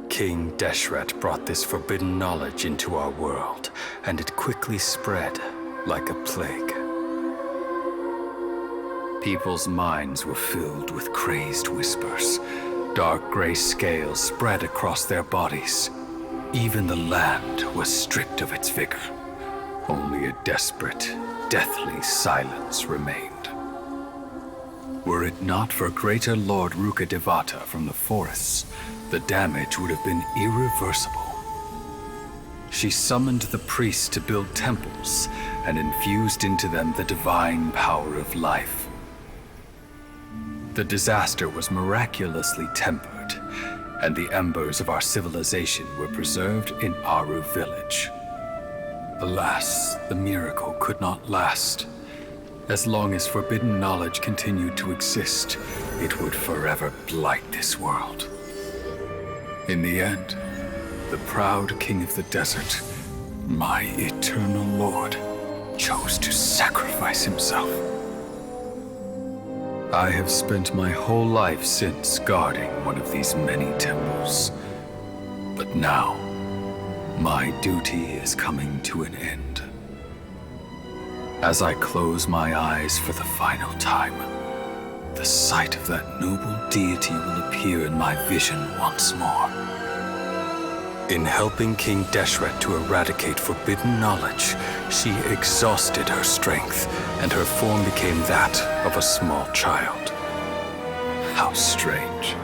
King Deshret brought this forbidden knowledge into our world, and it quickly spread like a plague. People's minds were filled with crazed whispers. Dark gray scales spread across their bodies. Even the land was stripped of its vigor. Only a desperate, deathly silence remained. Were it not for greater Lord Rukkhadevata from the forests, the damage would have been irreversible. She summoned the priests to build temples and infused into them the divine power of life. The disaster was miraculously tempered, and the embers of our civilization were preserved in Aru village. Alas, the miracle could not last. As long as forbidden knowledge continued to exist, it would forever blight this world. In the end, the proud king of the desert, my eternal lord, chose to sacrifice himself. I have spent my whole life since guarding one of these many temples. But now, my duty is coming to an end. As I close my eyes for the final time, the sight of that noble deity will appear in my vision once more. In helping King Deshret to eradicate forbidden knowledge, she exhausted her strength, and her form became that of a small child. How strange.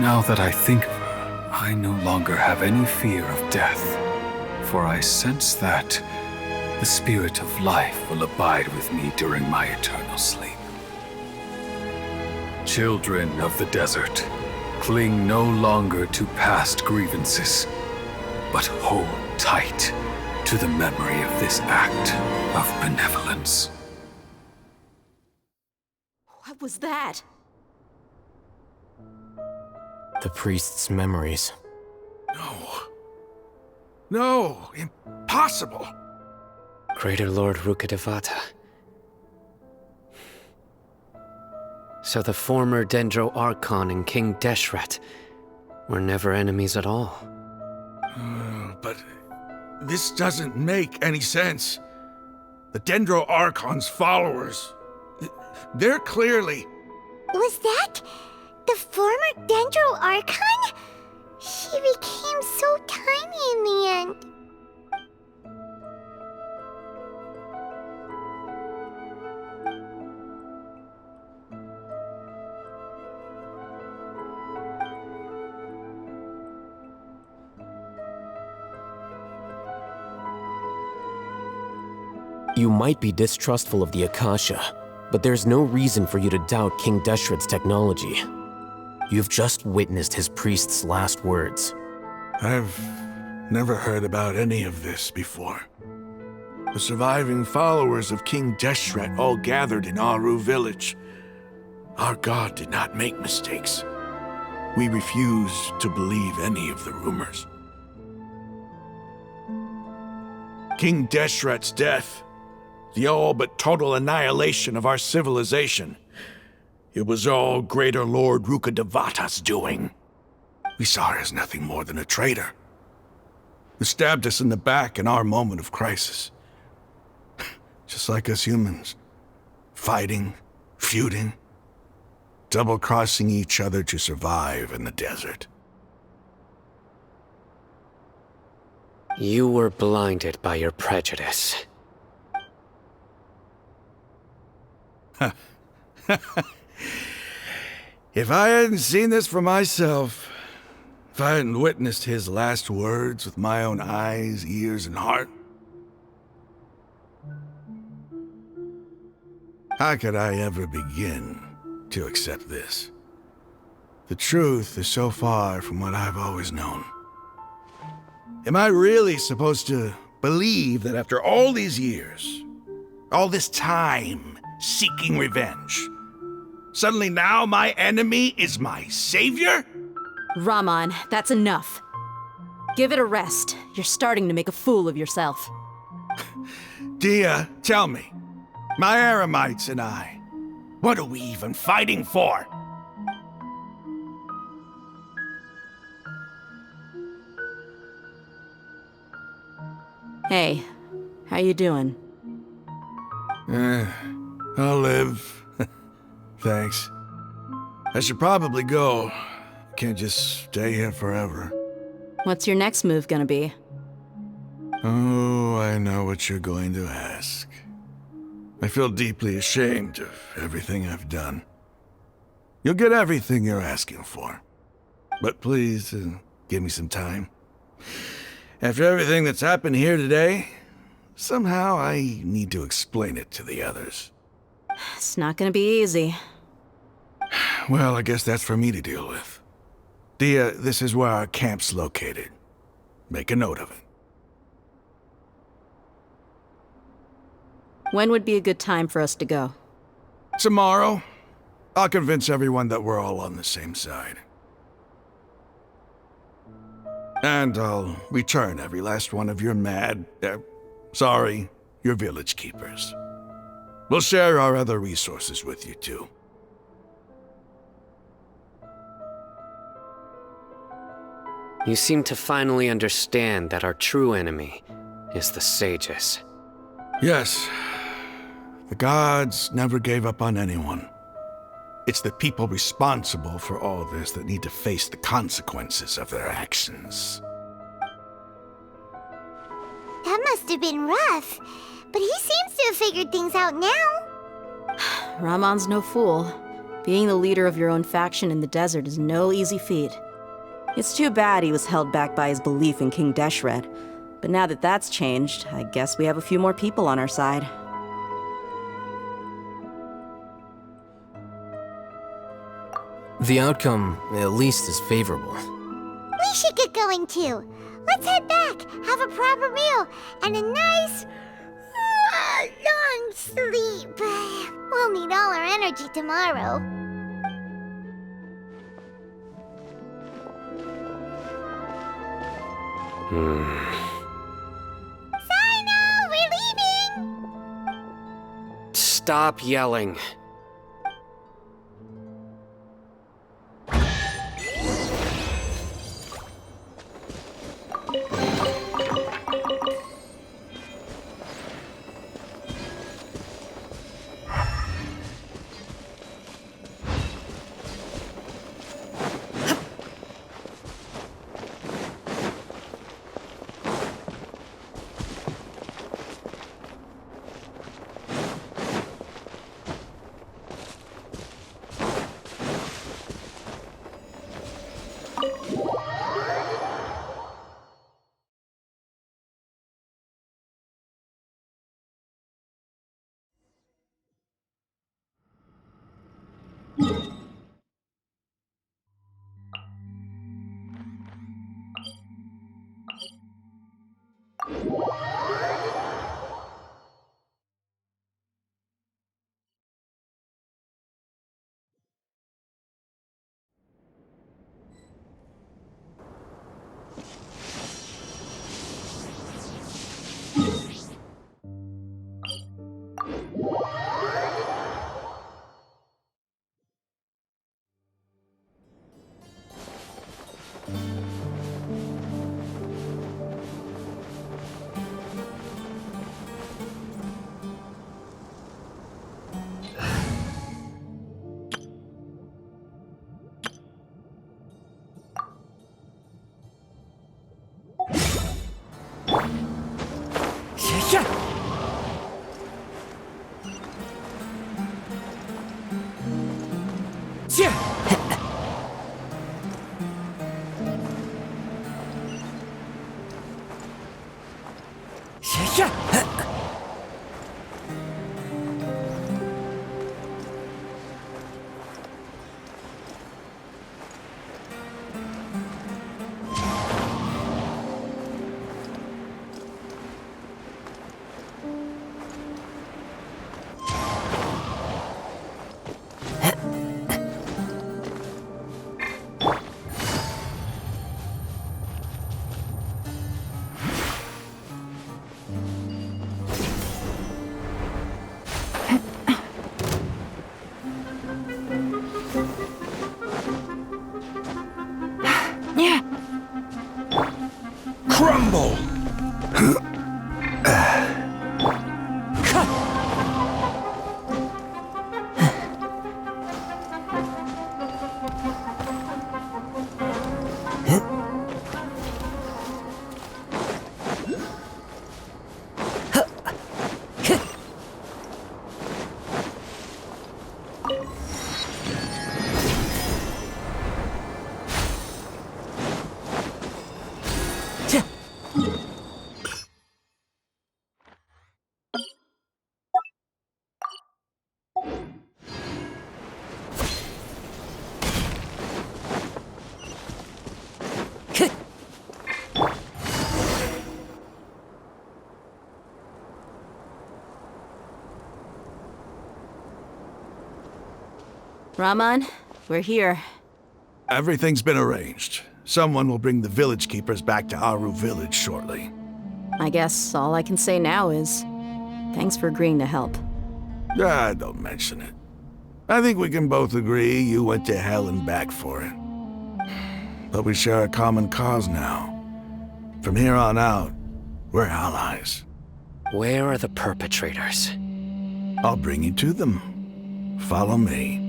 Now that I think of her, I no longer have any fear of death. for I sense that the spirit of life will abide with me during my eternal sleep. Children of the desert, cling no longer to past grievances, but hold tight to the memory of this act of benevolence. What was that? The priest's memories. No, impossible. Greater Lord Rukkhadevata. So the former Dendro Archon and King Deshret were never enemies at all. But this doesn't make any sense. The Dendro Archon's followers, they're clearly... Was that the former Dendro Archon? She became so tiny in the end. You might be distrustful of the Akasha, but there's no reason for you to doubt King Deshret's technology. You've just witnessed his priest's last words. I've never heard about any of this before. The surviving followers of King Deshret all gathered in Aru village. Our god did not make mistakes. We refuse to believe any of the rumors. King Deshret's death, the all but total annihilation of our civilization, it was all Greater Lord Rukkhadevata's doing. We saw her as nothing more than a traitor, who stabbed us in the back in our moment of crisis. Just like us humans, fighting, feuding, double-crossing each other to survive in the desert. You were blinded by your prejudice. If I hadn't seen this for myself, if I hadn't witnessed his last words with my own eyes, ears, and heart, how could I ever begin to accept this? The truth is so far from what I've always known. Am I really supposed to believe that after all these years, all this time seeking revenge, suddenly now my enemy is my savior? Raman, that's enough. Give it a rest. You're starting to make a fool of yourself. Dia, tell me, my Aramites and I, what are we even fighting for? Hey, how you doing? I'll live. Thanks. I should probably go. Can't just stay here forever. What's your next move gonna be? Oh, I know what you're going to ask. I feel deeply ashamed of everything I've done. You'll get everything you're asking for. But please, give me some time. After everything that's happened here today, somehow I need to explain it to the others. It's not gonna be easy. Well, I guess that's for me to deal with. Dia, this is where our camp's located. Make a note of it. When would be a good time for us to go? Tomorrow. I'll convince everyone that we're all on the same side. And I'll return every last one of your your village keepers. We'll share our other resources with you too. You seem to finally understand that our true enemy is the sages. Yes. The gods never gave up on anyone. It's the people responsible for all this that need to face the consequences of their actions. That must have been rough, but he seems to have figured things out now. Raman's no fool. Being the leader of your own faction in the desert is no easy feat. It's too bad he was held back by his belief in King Deshret, But now that that's changed, I guess we have a few more people on our side. The outcome, at least, is favorable. We should get going too. Let's head back, have a proper meal, and a nice, long sleep. We'll need all our energy tomorrow. Sino, we're leaving! Stop yelling. Crumble! Raman, we're here. Everything's been arranged. Someone will bring the village keepers back to Aru village shortly. I guess all I can say now is, thanks for agreeing to help. Don't mention it. I think we can both agree you went to hell and back for it. But we share a common cause now. From here on out, we're allies. Where are the perpetrators? I'll bring you to them. Follow me.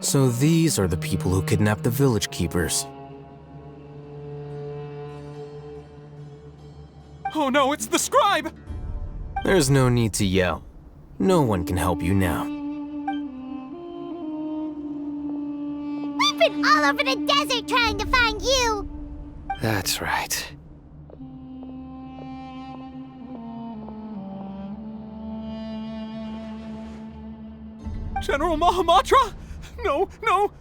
So these are the people who kidnapped the village keepers. Oh no, it's the scribe! There's no need to yell. No one can help you now. been all over the desert trying to find you. That's right. General Mahamatra? No, no.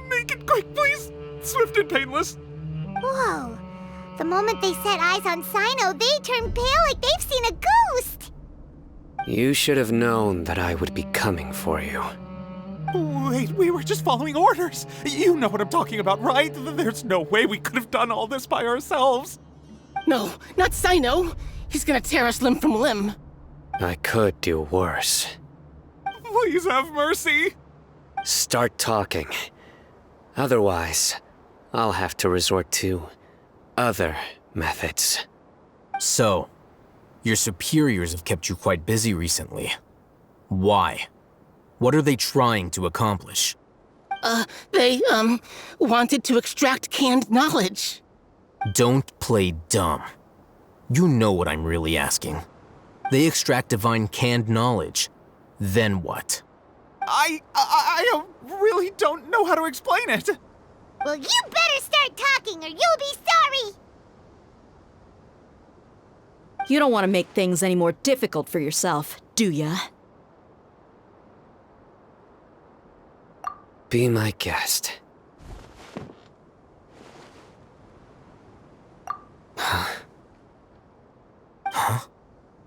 Make it quick, please. Swift and painless. Whoa. The moment they set eyes on Sino, they turned pale like they've seen a ghost. You should have known that I would be coming for you. Wait, we were just following orders. You know what I'm talking about, right? There's no way we could have done all this by ourselves. No, not Sino. He's gonna tear us limb from limb. I could do worse. Please have mercy. Start talking. Otherwise, I'll have to resort to other methods. So, your superiors have kept you quite busy recently. Why? What are they trying to accomplish? They wanted to extract canned knowledge. Don't play dumb. You know what I'm really asking. They extract divine canned knowledge. Then what? I really don't know how to explain it. Well, you better start talking or you'll be sorry. You don't want to make things any more difficult for yourself, do ya? Be my guest.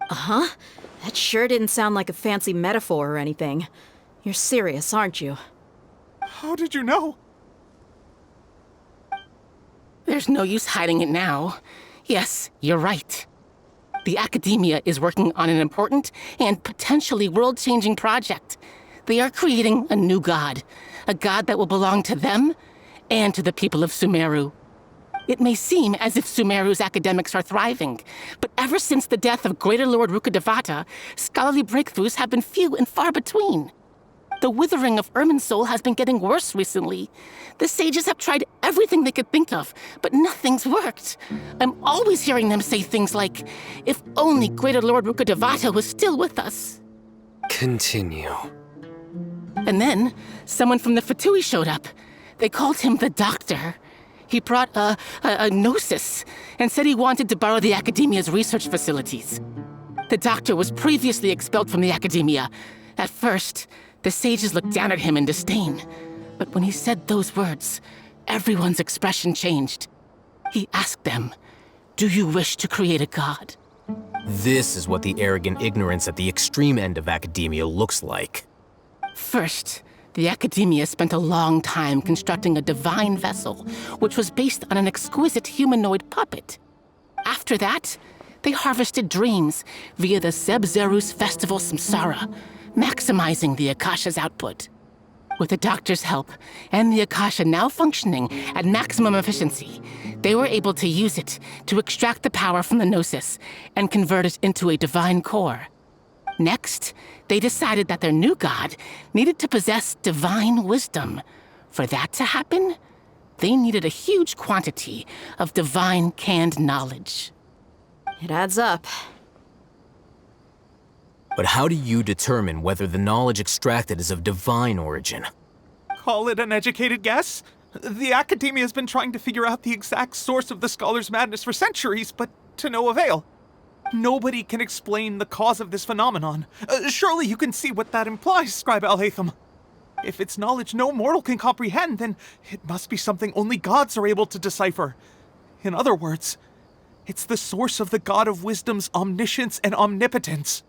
Uh-huh. That sure didn't sound like a fancy metaphor or anything. You're serious, aren't you? How did you know? There's no use hiding it now. Yes, you're right. The Academia is working on an important and potentially world-changing project. They are creating a new god. A god that will belong to them and to the people of Sumeru. It may seem as if Sumeru's academics are thriving, but ever since the death of Greater Lord Rukkhadevata, scholarly breakthroughs have been few and far between. The withering of Irminsul has been getting worse recently. The sages have tried everything they could think of, but nothing's worked. I'm always hearing them say things like, if only Greater Lord Rukkhadevata was still with us. Continue. And then, someone from the Fatui showed up. They called him the Doctor. He brought a gnosis and said he wanted to borrow the Academia's research facilities. The Doctor was previously expelled from the Academia. At first, the sages looked down at him in disdain. But when he said those words, everyone's expression changed. He asked them, "Do you wish to create a god?" This is what the arrogant ignorance at the extreme end of academia looks like. First, the Academia spent a long time constructing a divine vessel, which was based on an exquisite humanoid puppet. After that, they harvested dreams via the Zeb-Zerus Festival Samsara, maximizing the Akasha's output. With the Doctor's help, and the Akasha now functioning at maximum efficiency, they were able to use it to extract the power from the Gnosis and convert it into a divine core. Next, they decided that their new god needed to possess divine wisdom. For that to happen, they needed a huge quantity of divine canned knowledge. It adds up. But how do you determine whether the knowledge extracted is of divine origin? Call it an educated guess? The Academia has been trying to figure out the exact source of the scholar's madness for centuries, but to no avail. Nobody can explain the cause of this phenomenon. Surely you can see what that implies, Scribe Alhaitham. If it's knowledge no mortal can comprehend, then it must be something only gods are able to decipher. In other words, it's the source of the God of Wisdom's omniscience and omnipotence.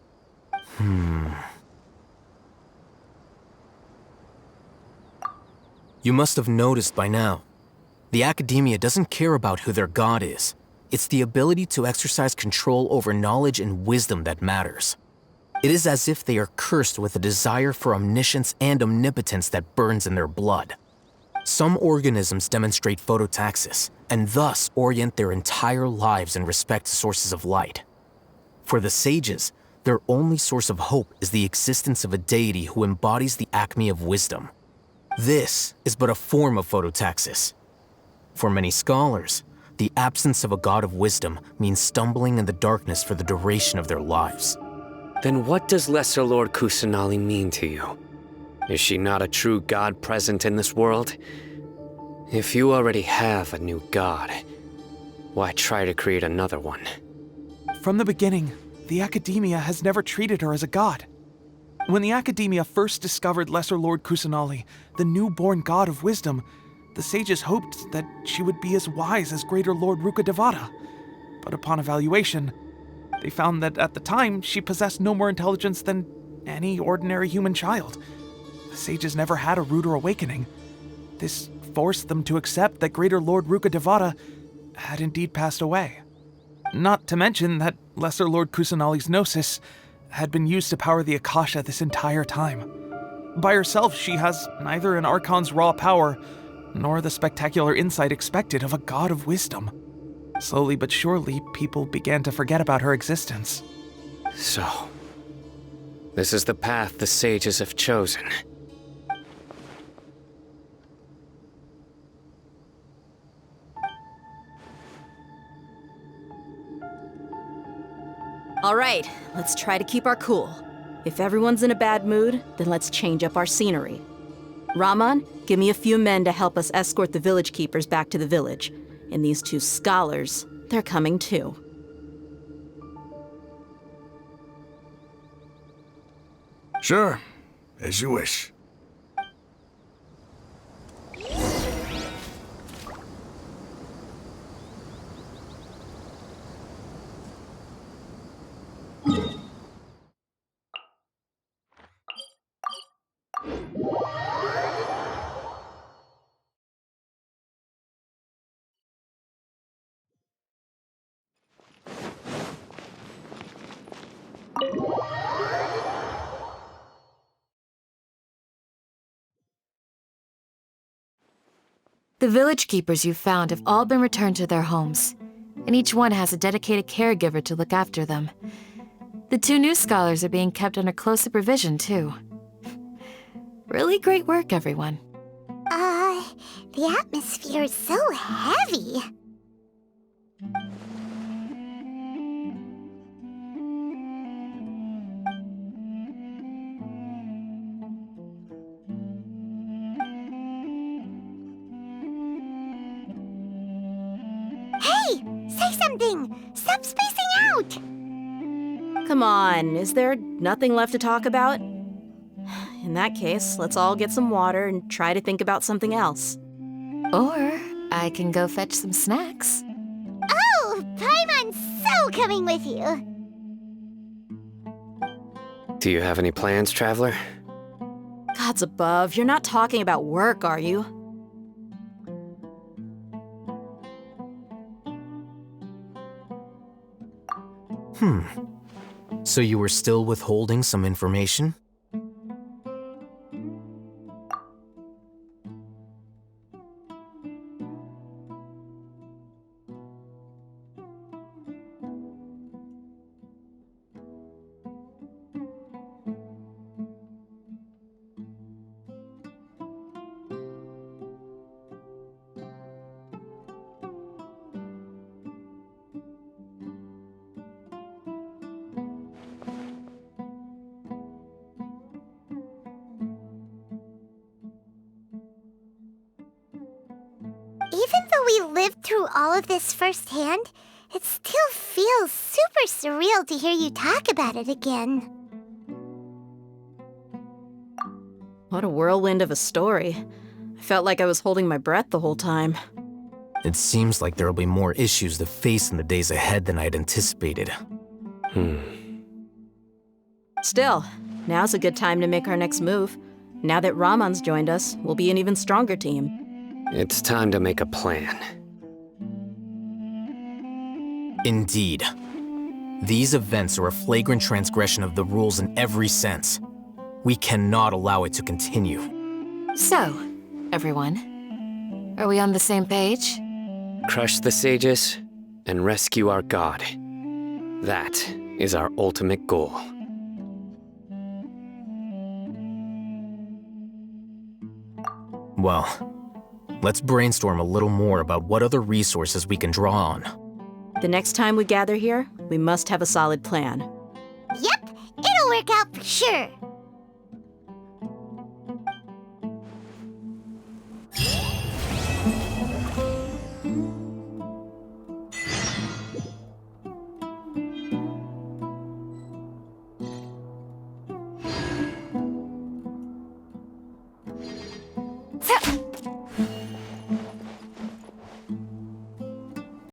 You must have noticed by now. The Academia doesn't care about who their god is. It's the ability to exercise control over knowledge and wisdom that matters. It is as if they are cursed with a desire for omniscience and omnipotence that burns in their blood. Some organisms demonstrate phototaxis, and thus orient their entire lives in respect to sources of light. For the sages, their only source of hope is the existence of a deity who embodies the acme of wisdom. This is but a form of phototaxis. For many scholars, the absence of a god of wisdom means stumbling in the darkness for the duration of their lives. Then what does Lesser Lord Kusanali mean to you? Is she not a true god present in this world? If you already have a new god, why try to create another one? From the beginning, the Academia has never treated her as a god. When the Academia first discovered Lesser Lord Kusanali, the newborn god of wisdom, the sages hoped that she would be as wise as Greater Lord Rukkhadevata. But upon evaluation, they found that at the time, she possessed no more intelligence than any ordinary human child. The sages never had a ruder awakening. This forced them to accept that Greater Lord Rukkhadevata had indeed passed away. Not to mention that Lesser Lord Kusanali's gnosis had been used to power the Akasha this entire time. By herself, she has neither an Archon's raw power, nor the spectacular insight expected of a god of wisdom. Slowly but surely, people began to forget about her existence. So, this is the path the sages have chosen. All right, let's try to keep our cool. If everyone's in a bad mood, then let's change up our scenery. Raman, give me a few men to help us escort the village keepers back to the village. And these two scholars, they're coming too. Sure, as you wish. The village keepers you've found have all been returned to their homes, and each one has a dedicated caregiver to look after them. The two new scholars are being kept under close supervision, too. Really great work, everyone. The atmosphere is so heavy. Hey! Say something! Stop spacing out! Come on, is there nothing left to talk about? In that case, let's all get some water and try to think about something else. Or I can go fetch some snacks. Oh! Paimon's so coming with you! Do you have any plans, Traveler? Gods above, you're not talking about work, are you? So you were still withholding some information? Even though we lived through all of this firsthand, it still feels super surreal to hear you talk about it again. What a whirlwind of a story. I felt like I was holding my breath the whole time. It seems like there'll be more issues to face in the days ahead than I'd anticipated. Still, now's a good time to make our next move. Now that Raman's joined us, we'll be an even stronger team. It's time to make a plan. Indeed. These events are a flagrant transgression of the rules in every sense. We cannot allow it to continue. So, everyone, are we on the same page? Crush the sages and rescue our god. That is our ultimate goal. Well, let's brainstorm a little more about what other resources we can draw on. The next time we gather here, we must have a solid plan. Yep, it'll work out for sure.